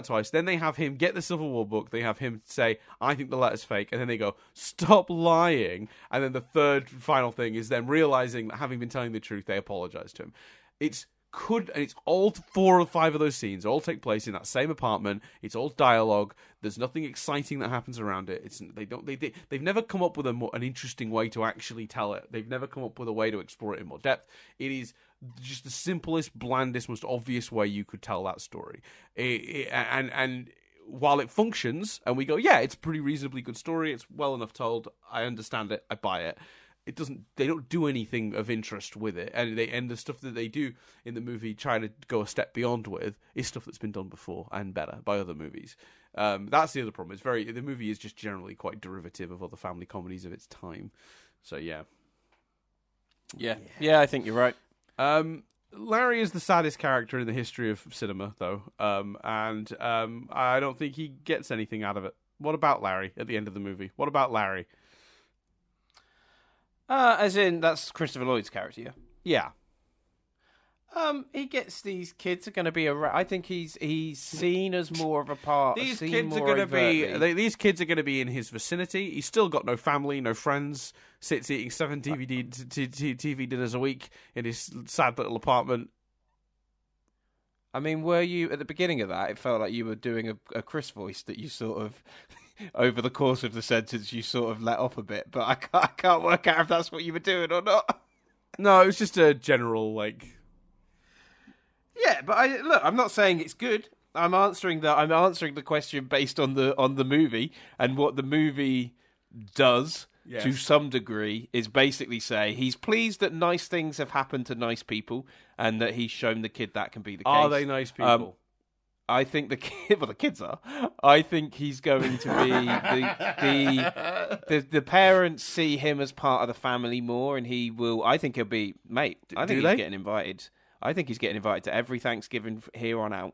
[SPEAKER 1] twice. Then they have him get the Civil War book. They have him say, I think the letter's fake. And then they go, stop lying. And then the third final thing is them realizing that, having been telling the truth, they apologize to him. It's all 4 or 5 of those scenes all take place in that same apartment. It's all dialogue. There's nothing exciting that happens around it. They've never come up with an interesting way to actually tell it. They've never come up with a way to explore it in more depth. It is just the simplest, blandest, most obvious way you could tell that story. And while it functions, and we go, yeah, it's a pretty reasonably good story. It's well enough told. I understand it. I buy it. They don't do anything of interest with it, and the stuff that they do in the movie, trying to go a step beyond with, is stuff that's been done before and better by other movies. That's the other problem. The movie is just generally quite derivative of other family comedies of its time. So yeah,
[SPEAKER 2] I think you're right.
[SPEAKER 1] Larry is the saddest character in the history of cinema, though, and I don't think he gets anything out of it. What about Larry at the end of the movie? What about Larry?
[SPEAKER 2] As in, that's Christopher Lloyd's character, yeah?
[SPEAKER 1] Yeah.
[SPEAKER 2] He gets these kids are going to be around. I think he's seen as more of a part.
[SPEAKER 1] These kids are going to be in his vicinity. He's still got no family, no friends. Sits eating 7 TV dinners a week in his sad little apartment.
[SPEAKER 2] I mean, were you at the beginning of that? It felt like you were doing a Chris voice that you sort of, over the course of the sentence, you sort of let off a bit. But I can't work out if that's what you were doing or not.
[SPEAKER 1] No, it was just a general
[SPEAKER 2] Yeah, but I'm not saying it's good. I'm answering the question based on the movie, and what the movie does. Yes. To some degree, is basically say he's pleased that nice things have happened to nice people, and that he's shown the kid that can be the case.
[SPEAKER 1] Are they nice people?
[SPEAKER 2] I think the kids are. I think he's going to be the parents see him as part of the family more, and he will. I think he'll be mate. I think he's getting invited. I think he's getting invited to every Thanksgiving here on out.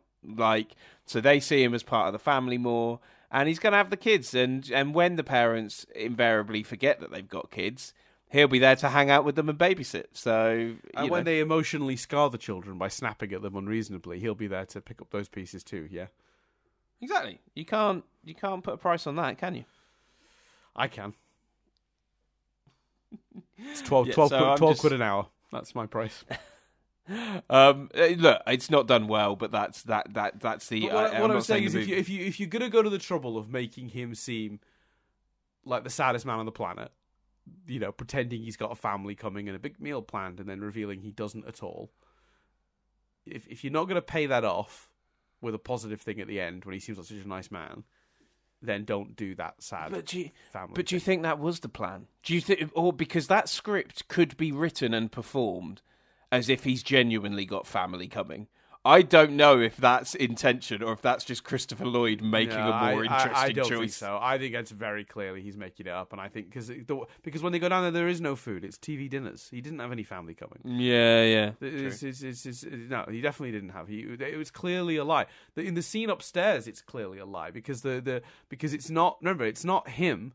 [SPEAKER 2] So they see him as part of the family more. And he's going to have the kids, and when the parents invariably forget that they've got kids, he'll be there to hang out with them and babysit. So,
[SPEAKER 1] when they emotionally scar the children by snapping at them unreasonably, he'll be there to pick up those pieces too. Yeah,
[SPEAKER 2] exactly. You can't put a price on that, can you?
[SPEAKER 1] I can. It's 12 quid an hour. That's my price.
[SPEAKER 2] Look, it's not done well, but that's the.
[SPEAKER 1] But what I'm saying is, if you're gonna go to the trouble of making him seem like the saddest man on the planet, pretending he's got a family coming and a big meal planned, and then revealing he doesn't at all. If you're not gonna pay that off with a positive thing at the end when he seems like such a nice man, then don't do that sad family.
[SPEAKER 2] But do you think that was the plan? Do you think, or because that script could be written and performed as if he's genuinely got family coming? I don't know if that's intention or if that's just Christopher Lloyd making a more interesting choice.
[SPEAKER 1] I don't think so. I think it's very clearly he's making it up, and I think because when they go down there is no food. It's TV dinners. He didn't have any family coming.
[SPEAKER 2] Yeah.
[SPEAKER 1] No, he definitely didn't have. It was clearly a lie. In the scene upstairs, it's clearly a lie because because it's not. Remember, it's not him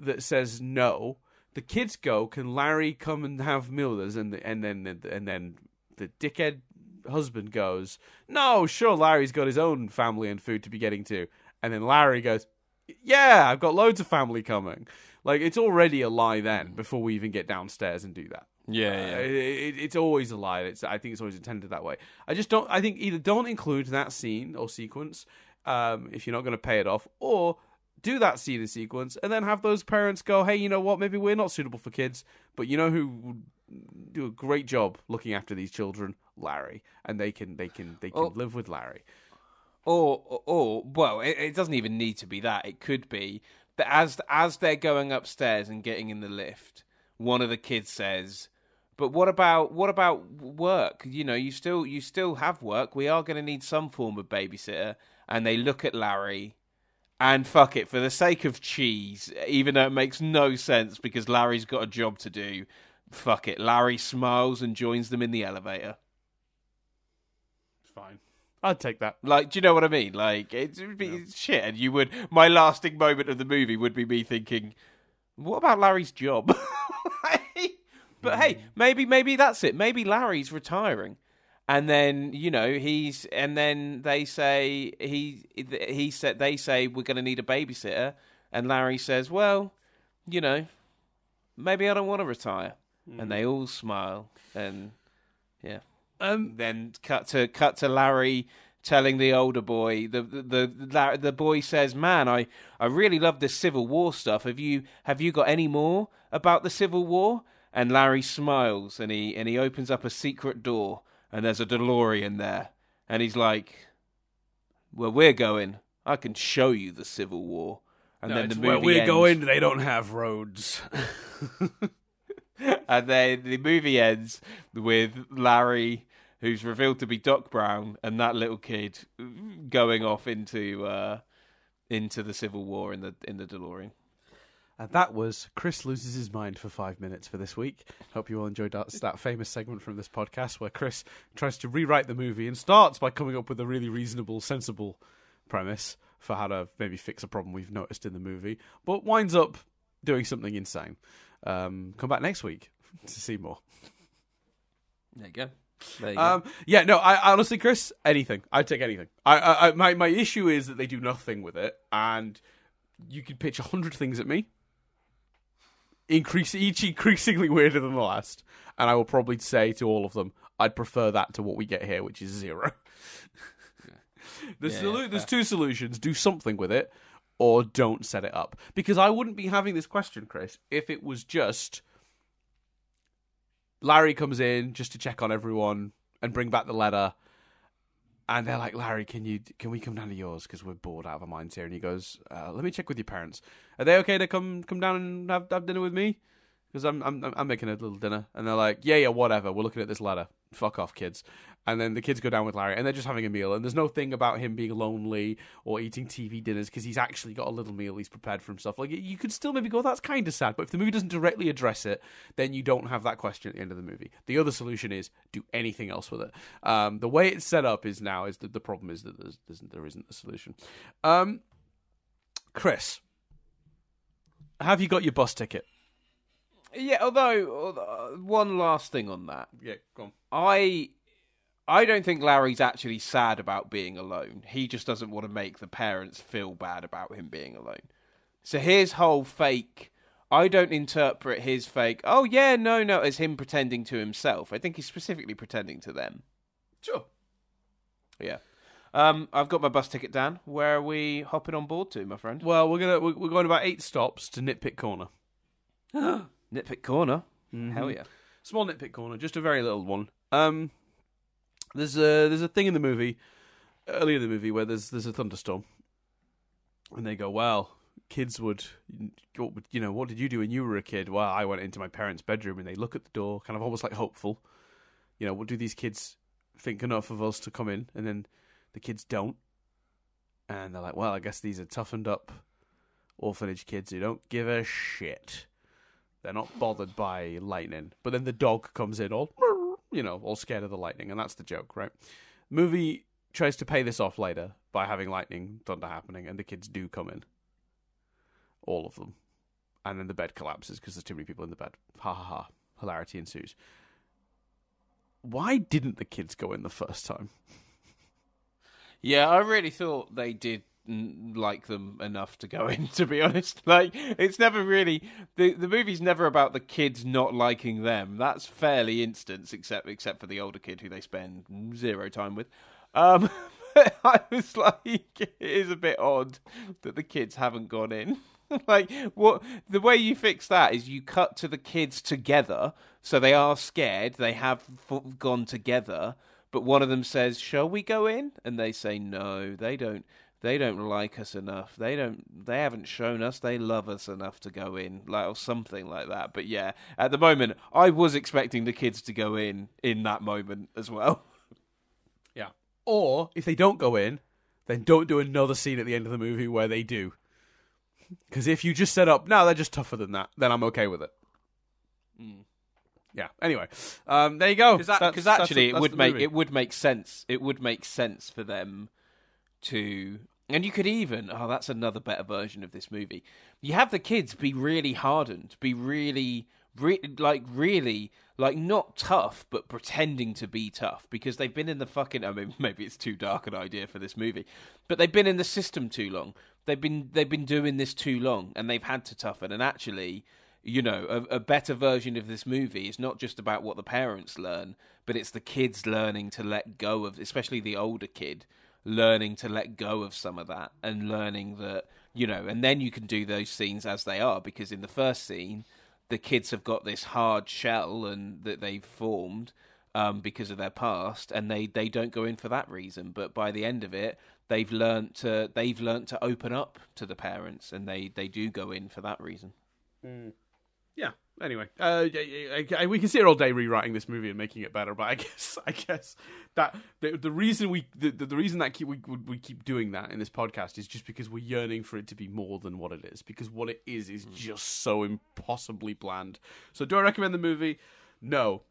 [SPEAKER 1] that says no. The kids go, can Larry come and have meal with us? And then the dickhead husband goes, no, sure, Larry's got his own family and food to be getting to. And then Larry goes, yeah, I've got loads of family coming. Like, it's already a lie then before we even get downstairs and do that.
[SPEAKER 2] Yeah.
[SPEAKER 1] It's always a lie. I think it's always intended that way. I think either don't include that scene or sequence if you're not going to pay it off, or do that scene and sequence and then have those parents go, hey, you know what? Maybe we're not suitable for kids, but you know who would do a great job looking after these children? Larry, and they can live with Larry.
[SPEAKER 2] Or well, it doesn't even need to be that. It could be that as they're going upstairs and getting in the lift, one of the kids says, "But what about work? You know, you still have work. We are going to need some form of babysitter." And they look at Larry, and fuck it, for the sake of cheese, even though it makes no sense because Larry's got a job to do. Fuck it, Larry smiles and joins them in the elevator.
[SPEAKER 1] It's fine. I'd take that.
[SPEAKER 2] Like, do you know what I mean? Like, it's shit. And you would. My lasting moment of the movie would be me thinking, "What about Larry's job?" But hey, maybe that's it. Maybe Larry's retiring, and then they say they say we're going to need a babysitter, and Larry says, "Well, maybe I don't want to retire," and they all smile, and yeah. Then cut to Larry telling the older boy. The boy says, "Man, I really love this Civil War stuff. Have you got any more about the Civil War?" And Larry smiles and he opens up a secret door and there's a DeLorean there, and he's like, "Where we're going, I can show you the Civil War." And then the movie
[SPEAKER 1] where we're
[SPEAKER 2] ends.
[SPEAKER 1] going, they don't have roads.
[SPEAKER 2] And then the movie ends with Larry, who's revealed to be Doc Brown, and that little kid going off into the Civil War in the DeLorean.
[SPEAKER 1] And that was Chris Loses His Mind for 5 minutes for this week. Hope you all enjoyed that famous segment from this podcast where Chris tries to rewrite the movie and starts by coming up with a really reasonable, sensible premise for how to maybe fix a problem we've noticed in the movie, but winds up doing something insane. Come back next week to see more.
[SPEAKER 2] There you go.
[SPEAKER 1] I honestly, Chris, anything. I'd take anything. My issue is that they do nothing with it, and you could pitch 100 things at me, each increasingly weirder than the last, and I will probably say to all of them, I'd prefer that to what we get here, which is 0. There's 2 solutions. Do something with it, or don't set it up. Because I wouldn't be having this question, Chris, if it was just Larry comes in just to check on everyone and bring back the letter, and they're like, "Larry, can we come down to yours because we're bored out of our minds here?" And he goes, "Let me check with your parents. Are they okay to come down and have dinner with me? Because I'm making a little dinner." And they're like, "Yeah, whatever. We're looking at this letter. Fuck off, kids." And then the kids go down with Larry, and they're just having a meal. And there's no thing about him being lonely or eating TV dinners because he's actually got a little meal he's prepared for himself. Like, you could still maybe go, that's kind of sad. But if the movie doesn't directly address it, then you don't have that question at the end of the movie. The other solution is do anything else with it. The way it's set up is that the problem is that there isn't a solution. Chris, have you got your bus ticket?
[SPEAKER 2] Yeah, although one last thing on that.
[SPEAKER 1] Yeah, go on.
[SPEAKER 2] I don't think Larry's actually sad about being alone. He just doesn't want to make the parents feel bad about him being alone. So his whole fake, I don't interpret his fake, "Oh yeah, no," as him pretending to himself. I think he's specifically pretending to them.
[SPEAKER 1] Sure.
[SPEAKER 2] Yeah. I've got my bus ticket, Dan. Where are we hopping on board to, my friend?
[SPEAKER 1] Well, we're going about 8 stops to Nitpick Corner.
[SPEAKER 2] Nitpick Corner?
[SPEAKER 1] Mm-hmm.
[SPEAKER 2] Hell yeah.
[SPEAKER 1] Small nitpick corner, just a very little one. There's a thing in the movie, early in the movie, where there's a thunderstorm, and they go, "Well, kids would, what did you do when you were a kid?" "Well, I went into my parents' bedroom," and they look at the door, kind of almost like hopeful. What do these kids think enough of us to come in? And then the kids don't, and they're like, "Well, I guess these are toughened up orphanage kids who don't give a shit. They're not bothered by lightning." But then the dog comes in all scared of the lightning, and that's the joke, right? Movie tries to pay this off later by having lightning thunder happening, and the kids do come in. All of them. And then the bed collapses because there's too many people in the bed. Ha ha ha. Hilarity ensues. Why didn't the kids go in the first time?
[SPEAKER 2] Yeah, I really thought they did like them enough to go in. To be honest, like it's never really the movie's never about the kids not liking them. That's fairly instant, except for the older kid who they spend zero time with. I was like, it is a bit odd that the kids haven't gone in. Like, what the way you fix that is you cut to the kids together, so they are scared. They have gone together, but one of them says, "Shall we go in?" And they say, "No, they don't. They don't like us enough. They haven't shown us they love us enough to go in," like, or something like that. But yeah, at the moment, I was expecting the kids to go in that moment as well.
[SPEAKER 1] Yeah. Or if they don't go in, then don't do another scene at the end of the movie where they do. Because if you just set up, no, they're just tougher than that, then I'm okay with it. Yeah. Anyway, there you go.
[SPEAKER 2] Because actually, it would make sense. It would make sense for them to, and you could even, that's another better version of this movie. You have the kids be really hardened, be really not tough, but pretending to be tough because they've been in the fucking. I mean, maybe it's too dark an idea for this movie, but they've been in the system too long. They've been doing this too long, and they've had to toughen. And actually, you know, a better version of this movie is not just about what the parents learn, but it's the kids learning to let go of, especially the older kid, learning to let go of some of that and learning that, you know, and then you can do those scenes as they are, because in the first scene, the kids have got this hard shell and that they've formed because of their past, and they don't go in for that reason. But by the end of it, they've learnt to open up to the parents, and they do go in for that reason.
[SPEAKER 1] Yeah. Anyway, we can sit here all day rewriting this movie and making it better, but I guess that the reason we keep doing that in this podcast is just because we're yearning for it to be more than what it is, because what it is just so impossibly bland. So, do I recommend the movie? No,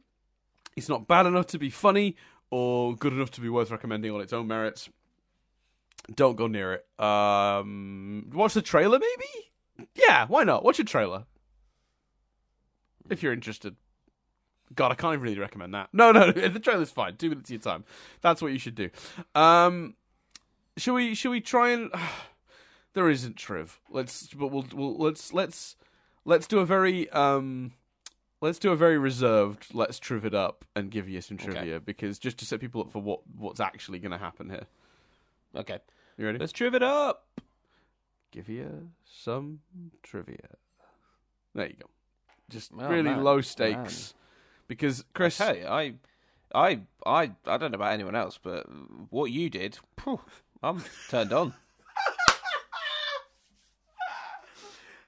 [SPEAKER 1] it's not bad enough to be funny or good enough to be worth recommending on its own merits. Don't go near it. Watch the trailer, maybe. Yeah, why not? Watch a trailer. If you're interested. God, I can't even really recommend that. No, the trailer's fine. 2 minutes of your time. That's what you should do. Should we try and? There isn't Triv. Let's do a very reserved. Let's Triv it up and give you some trivia, because just to set people up for what's actually going to happen here.
[SPEAKER 2] Okay,
[SPEAKER 1] you ready?
[SPEAKER 2] Let's Triv it up.
[SPEAKER 1] Give you some trivia. There you go. Just low stakes, because Chris.
[SPEAKER 2] Hey, I don't know about anyone else, but what you did, I'm turned on.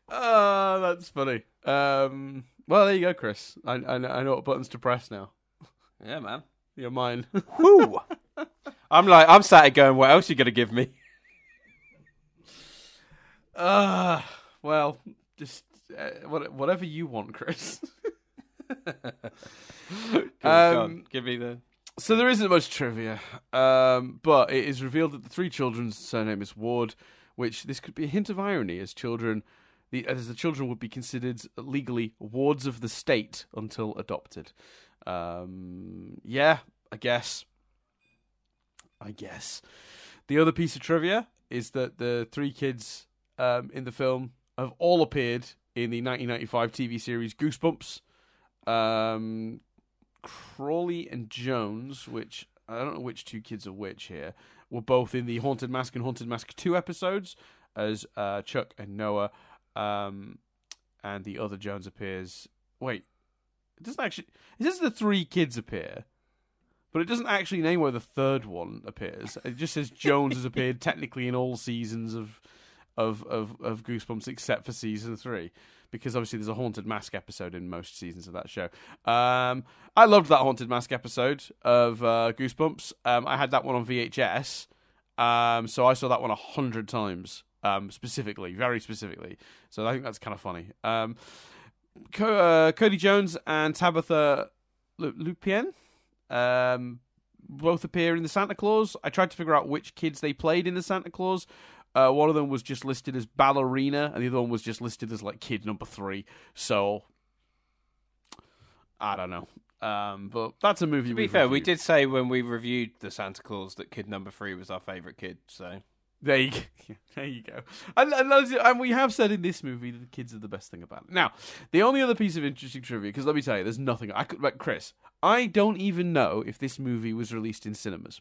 [SPEAKER 1] That's funny. Well, there you go, Chris. I know what buttons to press now.
[SPEAKER 2] Yeah, man.
[SPEAKER 1] You're mine.
[SPEAKER 2] Whoo! I'm sat here going, what else are you gonna give me?
[SPEAKER 1] Well, just whatever you want, Chris.
[SPEAKER 2] Give me the.
[SPEAKER 1] So there isn't much trivia, but it is revealed that the three children's surname is Ward, which this could be a hint of irony, as the children would be considered legally wards of the state until adopted. Yeah, I guess. The other piece of trivia is that the three kids in the film have all appeared in the 1995 TV series Goosebumps. Crawley and Jones, which I don't know which two kids are which here, were both in the Haunted Mask and Haunted Mask 2 episodes as Chuck and Noah, and the other Jones appears. Wait, it doesn't actually. It says the three kids appear, but it doesn't actually name where the third one appears. It just says Jones has appeared technically in all seasons of Goosebumps except for season 3, because obviously there's a Haunted Mask episode in most seasons of that show. I loved that Haunted Mask episode of Goosebumps. I had that one on VHS, so I saw that one 100 times, very specifically. So I think that's kind of funny. Cody Jones and Tabitha Lupien both appear in the Santa Claus. I tried to figure out which kids they played in the Santa Claus. One of them was just listed as ballerina, and the other one was just listed as like kid number 3. So I don't know. But that's a movie.
[SPEAKER 2] To be fair, we did say when we reviewed the Santa Claus that kid number 3 was our favourite kid. So
[SPEAKER 1] There you go. There you go. And we have said in this movie that the kids are the best thing about it. Now, the only other piece of interesting trivia, because let me tell you, there's nothing. Chris, I don't even know if this movie was released in cinemas.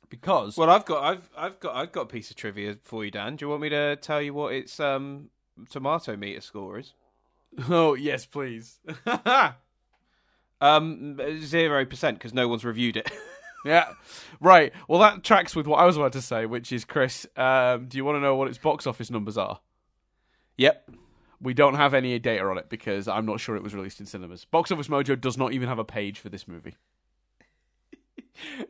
[SPEAKER 1] Because
[SPEAKER 2] I've got a piece of trivia for you, Dan. Do you want me to tell you what its tomato meter score is?
[SPEAKER 1] Oh yes, please.
[SPEAKER 2] 0% because no one's reviewed it.
[SPEAKER 1] Yeah, right. Well, that tracks with what I was about to say, which is, Chris, do you want to know what its box office numbers are?
[SPEAKER 2] Yep.
[SPEAKER 1] We don't have any data on it because I'm not sure it was released in cinemas. Box Office Mojo does not even have a page for this movie.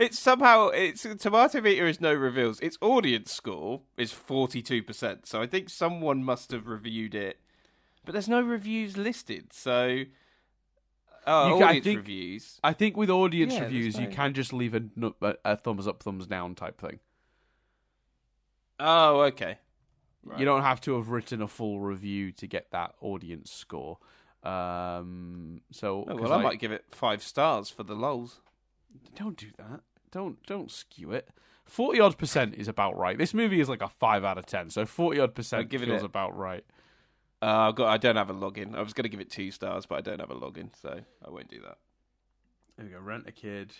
[SPEAKER 2] Its tomato meter is no reveals. Its audience score is 42%. So I think someone must have reviewed it, but there's no reviews listed. So reviews.
[SPEAKER 1] I think with audience
[SPEAKER 2] Yeah,
[SPEAKER 1] reviews,
[SPEAKER 2] there's
[SPEAKER 1] you
[SPEAKER 2] no-
[SPEAKER 1] can just leave a thumbs up, thumbs down type thing.
[SPEAKER 2] Oh, okay. Right.
[SPEAKER 1] You don't have to have written a full review to get that audience score. I
[SPEAKER 2] might give it 5 stars for the lols.
[SPEAKER 1] Don't do that. Don't skew it. 40% is about right. This movie is like a 5 out of 10, so 40% feels about right.
[SPEAKER 2] I don't have a login. I was going to give it 2 stars, but I don't have a login, so I won't do that.
[SPEAKER 1] There we go. Rent a Kid.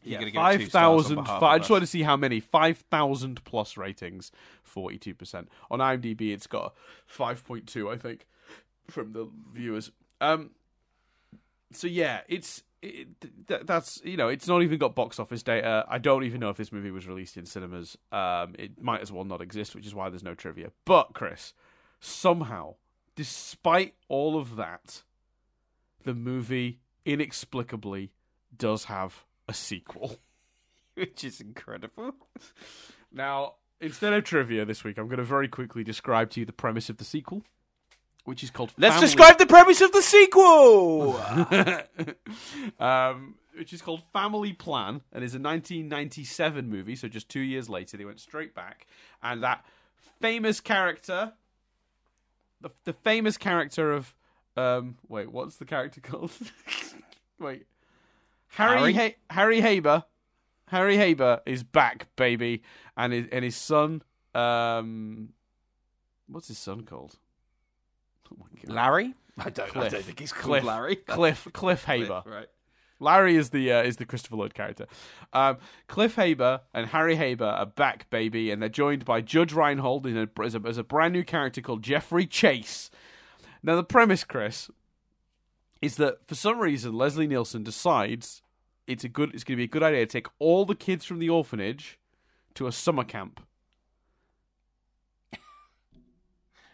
[SPEAKER 2] You're
[SPEAKER 1] Yeah,
[SPEAKER 2] going to give it 2 stars on behalf of
[SPEAKER 1] I just
[SPEAKER 2] us.
[SPEAKER 1] want to see how many. 5,000 plus ratings. 42%. On IMDb, it's got 5.2, I think, from the viewers. So yeah, that's it's not even got box office data. I don't even know if this movie was released in cinemas. It might as well not exist, which is why there's no trivia. But Chris, somehow, despite all of that, the movie inexplicably does have a sequel,
[SPEAKER 2] which is incredible.
[SPEAKER 1] Now, instead of trivia this week, I'm going to very quickly describe to you the premise of the sequel, which is called
[SPEAKER 2] Let's describe the premise of the sequel!
[SPEAKER 1] Which is called Family Plan, and is a 1997 movie, so just 2 years later, they went straight back, and that famous character, the famous character of, what's the character called? Harry Haber. Harry Haber is back, baby, and his son, what's his son called? Oh my God.
[SPEAKER 2] Larry? I don't think he's called Larry.
[SPEAKER 1] Cliff Haber.
[SPEAKER 2] Cliff, right.
[SPEAKER 1] Larry is the Christopher Lloyd character. Cliff Haber and Harry Haber are back, baby, and they're joined by Judge Reinhold as a brand new character called Jeffrey Chase. Now, the premise, Chris, is that for some reason Leslie Nielsen decides it's going to be a good idea to take all the kids from the orphanage to a summer camp.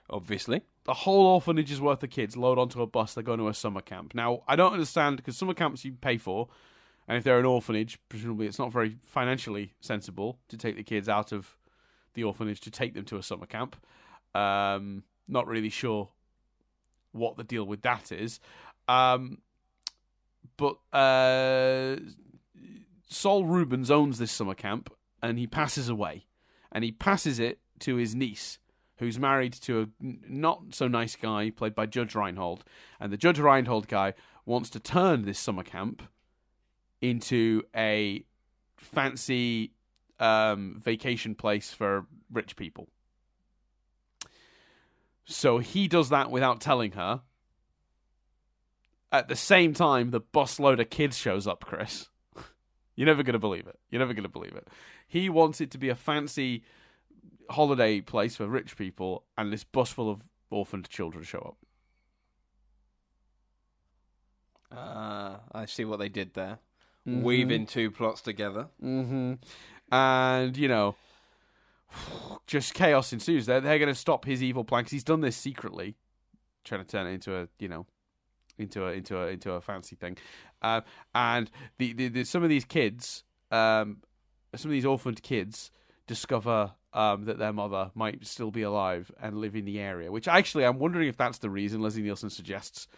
[SPEAKER 2] Obviously.
[SPEAKER 1] The whole orphanage is worth of kids load onto a bus. They're going to a summer camp. Now, I don't understand, because summer camps you pay for, and if they're an orphanage, presumably it's not very financially sensible to take the kids out of the orphanage to take them to a summer camp. Not really sure what the deal with that is. But Saul Rubens owns this summer camp, and he passes away. And he passes it to his niece, who's married to a not-so-nice guy played by Judge Reinhold. And the Judge Reinhold guy wants to turn this summer camp into a fancy vacation place for rich people. So he does that without telling her. At the same time, the busload of kids shows up, Chris. You're never going to believe it. You're never going to believe it. He wants it to be a fancy holiday place for rich people, and this bus full of orphaned children show
[SPEAKER 2] up. I see what they did there.
[SPEAKER 1] Mm-hmm.
[SPEAKER 2] Weaving 2 plots together.
[SPEAKER 1] Mm-hmm. And, just chaos ensues. They're going to stop his evil plan, because he's done this secretly, trying to turn it into a, into a fancy thing. And some of these kids, some of these orphaned kids discover that their mother might still be alive and live in the area, which actually I'm wondering if that's the reason Leslie Nielsen suggests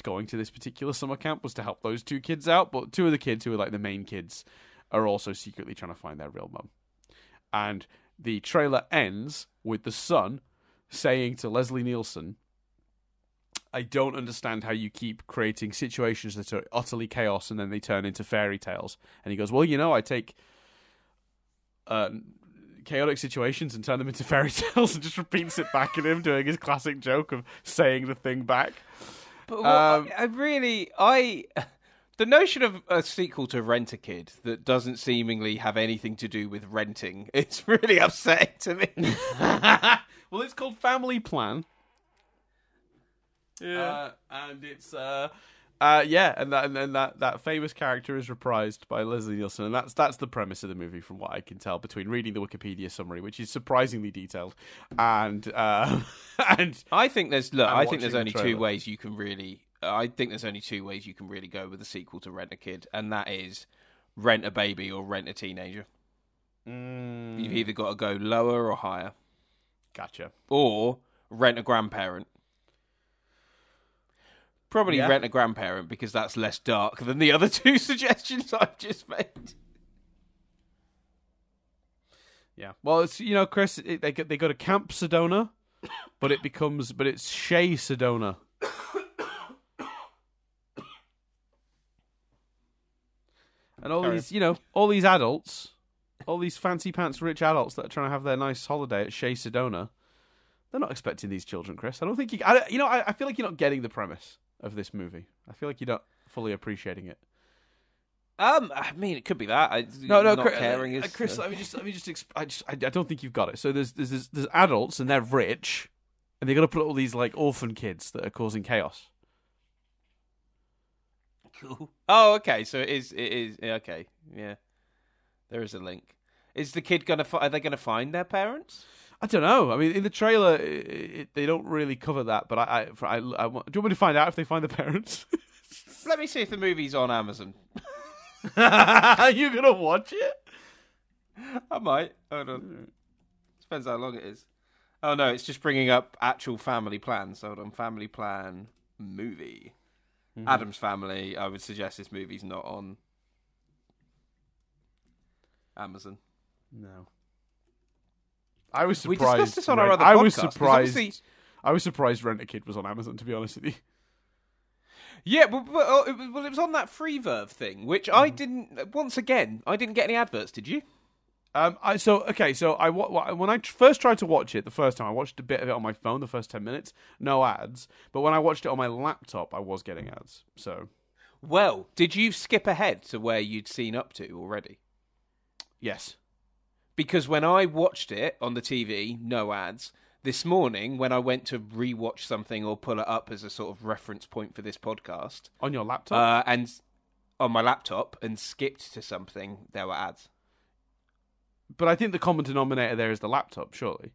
[SPEAKER 1] going to this particular summer camp was to help those 2 kids out. But 2 of the kids, who are like the main kids, are also secretly trying to find their real mum. And the trailer ends with the son saying to Leslie Nielsen, I don't understand how you keep creating situations that are utterly chaos and then they turn into fairy tales. And he goes, well, I take chaotic situations and turn them into fairy tales, and just repeats it back at him, doing his classic joke of saying the thing back.
[SPEAKER 2] But the notion of a sequel to Rent-A-Kid that doesn't seemingly have anything to do with renting, it's really upsetting to me.
[SPEAKER 1] Well, it's called Family Plan.
[SPEAKER 2] Yeah.
[SPEAKER 1] And it's and that famous character is reprised by Leslie Nielsen, and that's the premise of the movie, from what I can tell, between reading the Wikipedia summary, which is surprisingly detailed, and
[SPEAKER 2] I think there's only
[SPEAKER 1] trailer.
[SPEAKER 2] two ways you can really. I think there's only two ways you can really go with a sequel to Rent-A-Kid, and that is Rent a Baby or Rent a Teenager. You've either got to go lower or higher.
[SPEAKER 1] Gotcha.
[SPEAKER 2] Or Rent a Grandparent. Probably
[SPEAKER 1] Yeah.
[SPEAKER 2] Rent a Grandparent, because that's less dark than the other two suggestions I've just made.
[SPEAKER 1] Yeah. Well, it's Chris. They go to Camp Sedona, but it's Shea Sedona. And all these adults, all these fancy pants rich adults that are trying to have their nice holiday at Shea Sedona, they're not expecting these children, Chris. I don't think I feel like you're not getting the premise of this movie. I feel like you're not fully appreciating it.
[SPEAKER 2] I mean, it could be that.
[SPEAKER 1] No,
[SPEAKER 2] not
[SPEAKER 1] Chris.
[SPEAKER 2] caring is.
[SPEAKER 1] Chris, let me just. I don't think you've got it. So there's adults and they're rich, and they got to put all these like orphan kids that are causing chaos.
[SPEAKER 2] Cool. Oh, okay. So it is okay. Yeah, there is a link. Is the kid are they gonna find their parents?
[SPEAKER 1] I don't know. I mean, in the trailer, they don't really cover that. But do you want me to find out if they find the parents?
[SPEAKER 2] Let me see if the movie's on Amazon.
[SPEAKER 1] Are you gonna watch it?
[SPEAKER 2] I might. Hold on. Depends how long it is. Oh no, it's just bringing up actual Family Plan. So hold on, Family Plan movie. Mm-hmm. Addams Family. I would suggest this movie's not on Amazon.
[SPEAKER 1] No. I was surprised.
[SPEAKER 2] We discussed this on our other podcast.
[SPEAKER 1] I was surprised Rent-A-Kid was on Amazon, to be honest with you.
[SPEAKER 2] Yeah, well, it was on that Freeverve thing, which I didn't. Once again, I didn't get any adverts. Did you?
[SPEAKER 1] When I first tried to watch it the first time, I watched a bit of it on my phone, the first 10 minutes, no ads. But when I watched it on my laptop, I was getting ads. So,
[SPEAKER 2] well, did you skip ahead to where you'd seen up to already?
[SPEAKER 1] Yes.
[SPEAKER 2] Because when I watched it on the TV, no ads. This morning, when I went to rewatch something or pull it up as a sort of reference point for this podcast,
[SPEAKER 1] on your laptop,
[SPEAKER 2] and on my laptop, and skipped to something, there were ads.
[SPEAKER 1] But I think the common denominator there is the laptop, surely.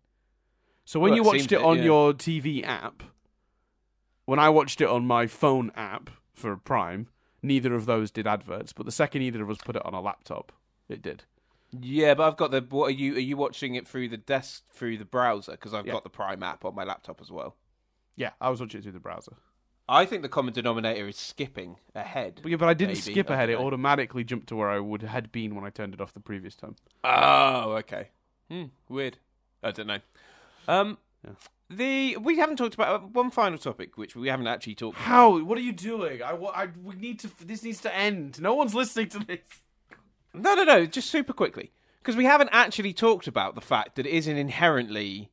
[SPEAKER 1] So when you watched it on your TV app, when I watched it on my phone app for Prime, neither of those did adverts. But the second either of us put it on a laptop, it did.
[SPEAKER 2] Yeah, but I've got the. What are you watching it through the browser? Because I've got the Prime app on my laptop as well.
[SPEAKER 1] Yeah, I was watching it through the browser.
[SPEAKER 2] I think the common denominator is skipping ahead.
[SPEAKER 1] But I didn't skip ahead. It automatically jumped to where I had been when I turned it off the previous time.
[SPEAKER 2] Oh, okay. Weird. I don't know. We haven't talked about one final topic, which we haven't actually talked about.
[SPEAKER 1] How? What are you doing? We need to. This needs to end. No one's listening to this.
[SPEAKER 2] No. Just super quickly, because we haven't actually talked about the fact that it is an inherently.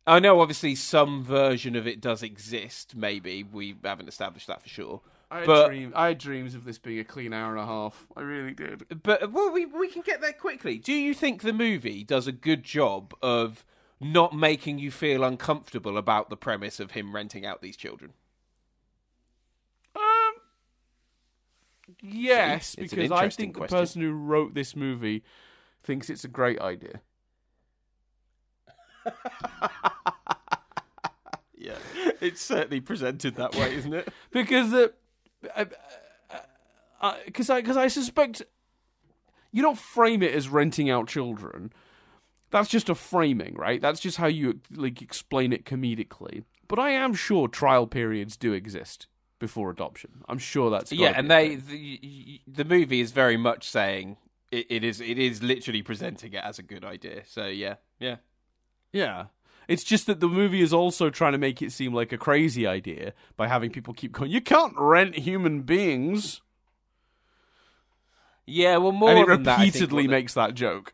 [SPEAKER 2] I know, obviously, some version of it does exist. Maybe we haven't established that for sure.
[SPEAKER 1] I had dreams of this being a clean hour and a half. I really did.
[SPEAKER 2] But we can get there quickly. Do you think the movie does a good job of not making you feel uncomfortable about the premise of him renting out these children?
[SPEAKER 1] Yes,
[SPEAKER 2] it's
[SPEAKER 1] because I think the person who wrote this movie thinks it's a great idea.
[SPEAKER 2] Yeah, it's certainly presented that way, isn't it?
[SPEAKER 1] Because I suspect you don't frame it as renting out children. That's just a framing, right? That's just how you explain it comedically. But I am sure trial periods do exist before adoption. I'm sure that's
[SPEAKER 2] and the movie is very much saying it is literally presenting it as a good idea. So yeah.
[SPEAKER 1] Yeah. It's just that the movie is also trying to make it seem like a crazy idea by having people keep going, you can't rent human beings.
[SPEAKER 2] Yeah, well, more
[SPEAKER 1] And it
[SPEAKER 2] than that, I think
[SPEAKER 1] repeatedly makes that joke.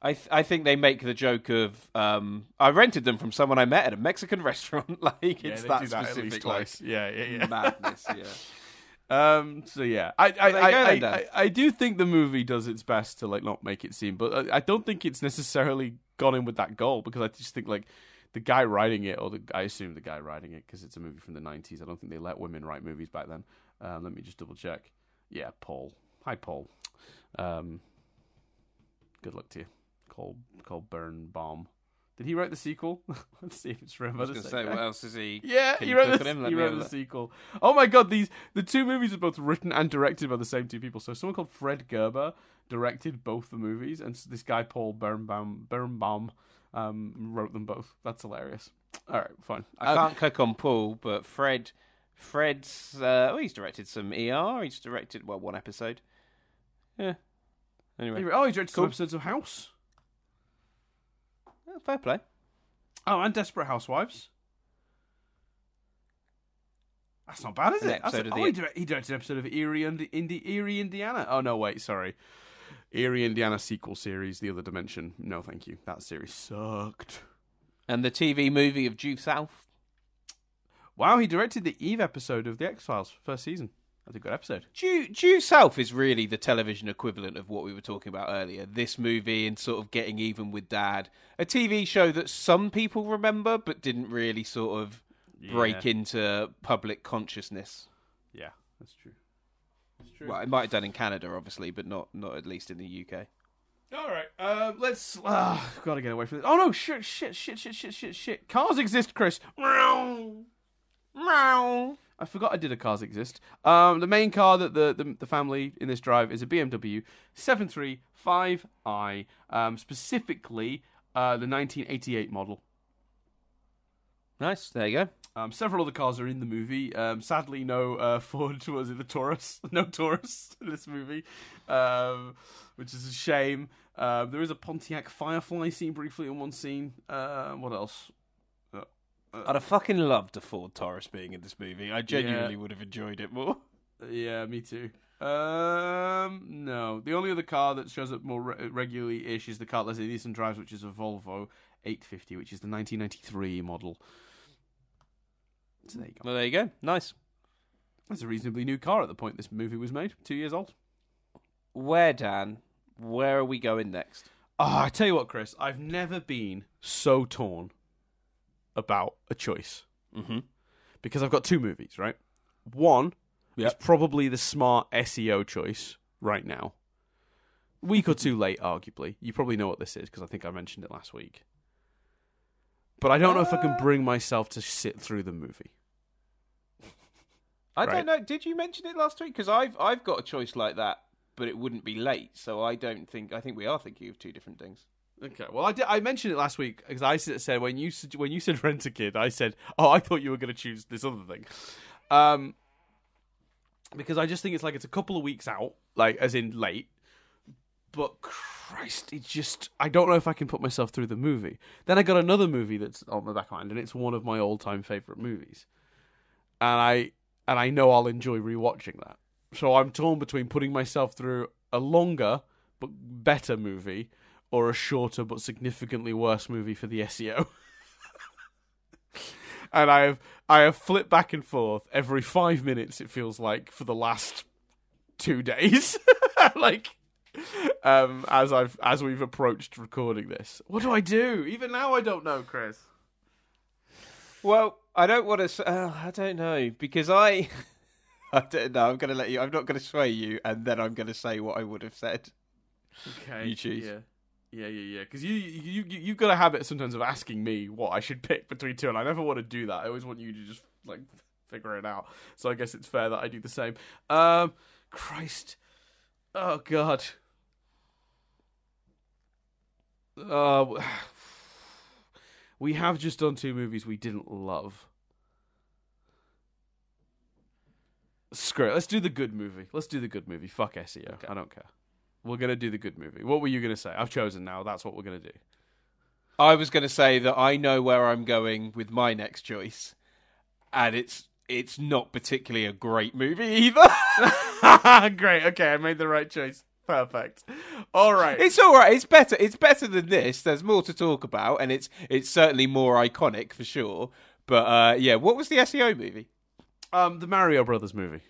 [SPEAKER 2] I think they make the joke of I rented them from someone I met at a Mexican restaurant. Like it's
[SPEAKER 1] they
[SPEAKER 2] that
[SPEAKER 1] do that
[SPEAKER 2] specific,
[SPEAKER 1] at least
[SPEAKER 2] like,
[SPEAKER 1] twice. Yeah.
[SPEAKER 2] madness. Yeah.
[SPEAKER 1] So yeah,
[SPEAKER 2] Dan.
[SPEAKER 1] I do think the movie does its best to like not make it seem, but I don't think it's necessarily gone in with that goal, because I just think like the guy writing it, I assume the guy writing it because it's a movie from the 90s. I don't think they let women write movies back then. Let me just double check. Yeah, Paul. Hi, Paul. Good luck to you. Called Birnbaum. Did he write the sequel? Let's see if it's from.
[SPEAKER 2] I was going to say, what else is he?
[SPEAKER 1] Yeah,
[SPEAKER 2] Can
[SPEAKER 1] he
[SPEAKER 2] you
[SPEAKER 1] wrote
[SPEAKER 2] click
[SPEAKER 1] the,
[SPEAKER 2] on him? Let
[SPEAKER 1] he
[SPEAKER 2] me
[SPEAKER 1] wrote
[SPEAKER 2] have a
[SPEAKER 1] the
[SPEAKER 2] look.
[SPEAKER 1] sequel. Oh my god, the two movies are both written and directed by the same two people. So someone called Fred Gerber directed both the movies, and this guy Paul Birnbaum wrote them both. That's hilarious. All right, fine.
[SPEAKER 2] I can't click on Paul, but Fred's he's directed some ER. He's directed one episode. Yeah. Anyway,
[SPEAKER 1] he directed some episodes of House.
[SPEAKER 2] Oh, fair play.
[SPEAKER 1] Oh, and Desperate Housewives. That's not bad, is it? He directed an episode of Erie, Indiana. Oh, no, wait, sorry. Erie, Indiana sequel series, The Other Dimension. No, thank you. That series sucked.
[SPEAKER 2] And the TV movie of Due South.
[SPEAKER 1] Wow, he directed the Eve episode of The X-Files, first season. That's a good episode.
[SPEAKER 2] Due South is really the television equivalent of what we were talking about earlier. This movie and sort of getting even with Dad. A TV show that some people remember, but didn't really sort of break into public consciousness.
[SPEAKER 1] Yeah, that's true.
[SPEAKER 2] Well, it might have done in Canada, obviously, but not at least in the UK.
[SPEAKER 1] All right, let's. Gotta get away from this. Oh no! Shit! Cars exist, Chris. Meow. I forgot I did a Cars Exist. The main car that the family in this drive is a BMW 735i, specifically the 1988 model.
[SPEAKER 2] Nice, there you go.
[SPEAKER 1] Several other cars are in the movie. Sadly, no Ford, was it the Taurus? No Taurus in this movie, which is a shame. There is a Pontiac Firefly seen briefly in one scene. What else?
[SPEAKER 2] I'd have fucking loved a Ford Taurus being in this movie. I genuinely would have enjoyed it more.
[SPEAKER 1] Yeah, me too. No. The only other car that shows up more regularly-ish is the car Leslie Nielsen drives, which is a Volvo 850, which is the 1993 model. So there you go.
[SPEAKER 2] Well, there you go. Nice.
[SPEAKER 1] That's a reasonably new car at the point this movie was made. 2 years old.
[SPEAKER 2] Dan? Where are we going next?
[SPEAKER 1] I tell you what, Chris. I've never been so torn about a choice.
[SPEAKER 2] Mm-hmm.
[SPEAKER 1] Because I've got two movies, right? One is probably the smart SEO choice right now. A week or two late, arguably. You probably know what this is, because I think I mentioned it last week. But I don't know if I can bring myself to sit through the movie.
[SPEAKER 2] I don't know. Did you mention it last week? Because I've got a choice like that, but it wouldn't be late. So I think we are thinking of two different things.
[SPEAKER 1] Okay, well, I mentioned it last week because I said when you said Rent a Kid, I said, oh, I thought you were going to choose this other thing, because I just think it's a couple of weeks out, like as in late. But Christ, I don't know if I can put myself through the movie. Then I got another movie that's on my back mind, and it's one of my all-time favorite movies, and I know I'll enjoy rewatching that. So I'm torn between putting myself through a longer but better movie, or a shorter but significantly worse movie for the SEO. And I have flipped back and forth every 5 minutes, it feels like, for the last 2 days. As we've approached recording this. What do I do? Even now I don't know, Chris.
[SPEAKER 2] Well, I don't want to I don't know, because I don't know, I'm going to let you, I'm not going to sway you, and then I'm going to say what I would have said.
[SPEAKER 1] Okay.
[SPEAKER 2] You choose.
[SPEAKER 1] Yeah. Because you've got a habit sometimes of asking me what I should pick between two, and I never want to do that. I always want you to just figure it out. So I guess it's fair that I do the same. Christ, oh God. We have just done two movies we didn't love. Screw it. Let's do the good movie. Fuck SEO. Okay. I don't care. We're going to do the good movie. What were you going to say? I've chosen now. That's what we're going to do.
[SPEAKER 2] I was going to say that I know where I'm going with my next choice, and it's not particularly a great movie either.
[SPEAKER 1] Great. Okay, I made the right choice. Perfect. All right.
[SPEAKER 2] It's all right. It's better. It's better than this. There's more to talk about, and it's certainly more iconic for sure. But yeah, what was the SEO movie?
[SPEAKER 1] The Mario Brothers movie.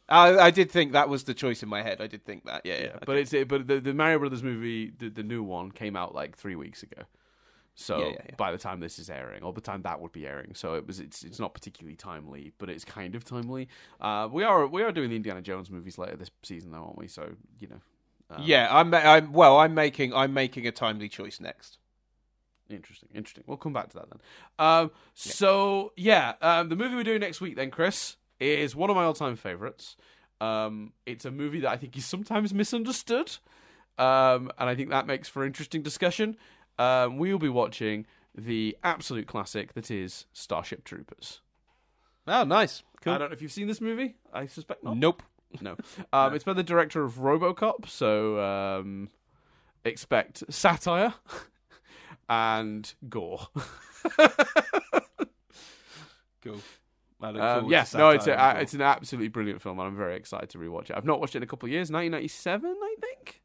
[SPEAKER 2] I did think that was the choice in my head. I did think that. Yeah. Okay.
[SPEAKER 1] But the Mario Brothers movie, the new one, came out like 3 weeks ago. So by the time this is airing, or the time that would be airing, so it's not particularly timely, but it's kind of timely. We are doing the Indiana Jones movies later this season, though, aren't we? So you know.
[SPEAKER 2] Yeah, I'm making a timely choice next.
[SPEAKER 1] Interesting. We'll come back to that then. So the movie we're doing next week then, Chris, is one of my all-time favorites. It's a movie that I think is sometimes misunderstood, and I think that makes for interesting discussion. We will be watching the absolute classic that is Starship Troopers.
[SPEAKER 2] Oh, nice. Cool.
[SPEAKER 1] I don't know if you've seen this movie. I suspect not.
[SPEAKER 2] Nope.
[SPEAKER 1] No. It's by the director of RoboCop, so expect satire and gore.
[SPEAKER 2] Cool.
[SPEAKER 1] It's an absolutely brilliant film, and I'm very excited to rewatch it. I've not watched it in a couple of years. 1997, I think.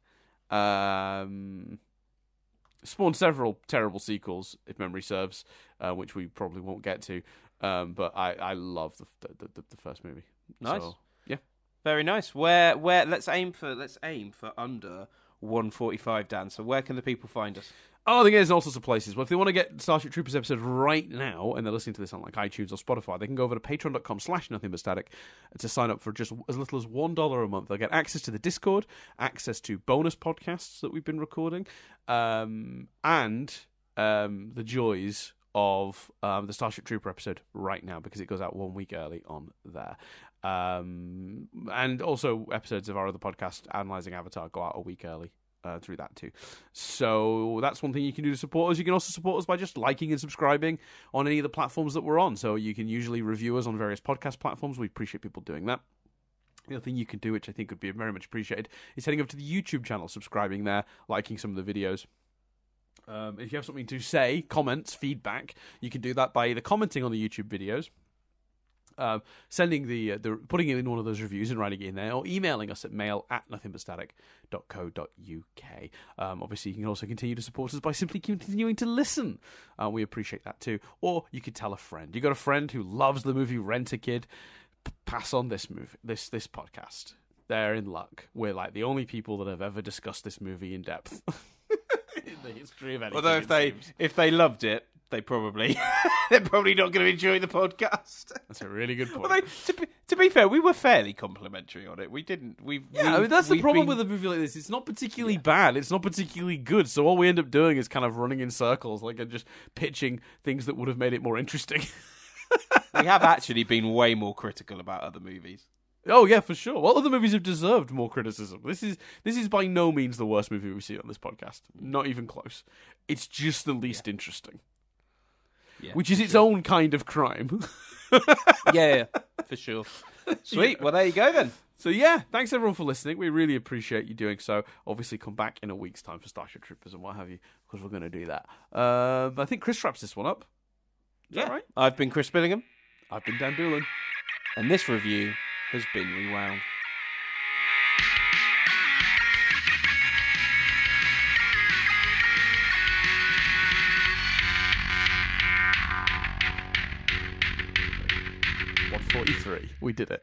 [SPEAKER 1] Spawned several terrible sequels, if memory serves, which we probably won't get to. But I love the first movie.
[SPEAKER 2] Nice.
[SPEAKER 1] So, yeah.
[SPEAKER 2] Very nice. Where let's aim for under 1:45, Dan. So where can the people find us?
[SPEAKER 1] Oh, I think there's all sorts of places. Well, if they want to get Starship Troopers episode right now, and they're listening to this on like iTunes or Spotify, they can go over to patreon.com/nothingbutstatic to sign up for just as little as $1 a month. They'll get access to the Discord, access to bonus podcasts that we've been recording, and the joys of the Starship Trooper episode right now, because it goes out 1 week early on there. And also episodes of our other podcast, Analyzing Avatar, go out a week early. Through that too. So that's one thing you can do to support us. You can also support us by just liking and subscribing on any of the platforms that we're on. So you can usually review us on various podcast platforms. We appreciate people doing that. The other thing you can do, which I think would be very much appreciated, is heading over to the YouTube channel, subscribing there, liking some of the videos. If you have something to say, comments, feedback, you can do that by either commenting on the YouTube videos, sending putting it in one of those reviews and writing it in there, or emailing us at mail@nothingbutstatic.co.uk. Obviously, you can also continue to support us by simply continuing to listen. We appreciate that too. Or you could tell a friend. You got a friend who loves the movie Rent-A-Kid. Pass on this movie, this podcast. They're in luck. We're like the only people that have ever discussed this movie in depth in the history of anything.
[SPEAKER 2] Although if they loved it, they're probably not going to enjoy the podcast.
[SPEAKER 1] That's a really good point.
[SPEAKER 2] Although, to be fair, we were fairly complimentary on it. We didn't.
[SPEAKER 1] That's the problem with a movie like this. It's not particularly bad. It's not particularly good. So all we end up doing is kind of running in circles, and just pitching things that would have made it more interesting.
[SPEAKER 2] We have actually been way more critical about other movies.
[SPEAKER 1] Oh yeah, for sure. Well, other movies have deserved more criticism. This is by no means the worst movie we see on this podcast. Not even close. It's just the least interesting. Yeah, which is its own kind of crime.
[SPEAKER 2] yeah, for sure. Sweet. Well, there you go then.
[SPEAKER 1] So yeah, thanks everyone for listening. We really appreciate you doing so. Obviously, come back in a week's time for Starship Troopers and what have you, because we're going to do that. I think Chris wraps this one up. Is that right?
[SPEAKER 2] I've been Chris Billingham.
[SPEAKER 1] I've been Dan Doolan.
[SPEAKER 2] And this review has been Rewound.
[SPEAKER 1] $143. We did it.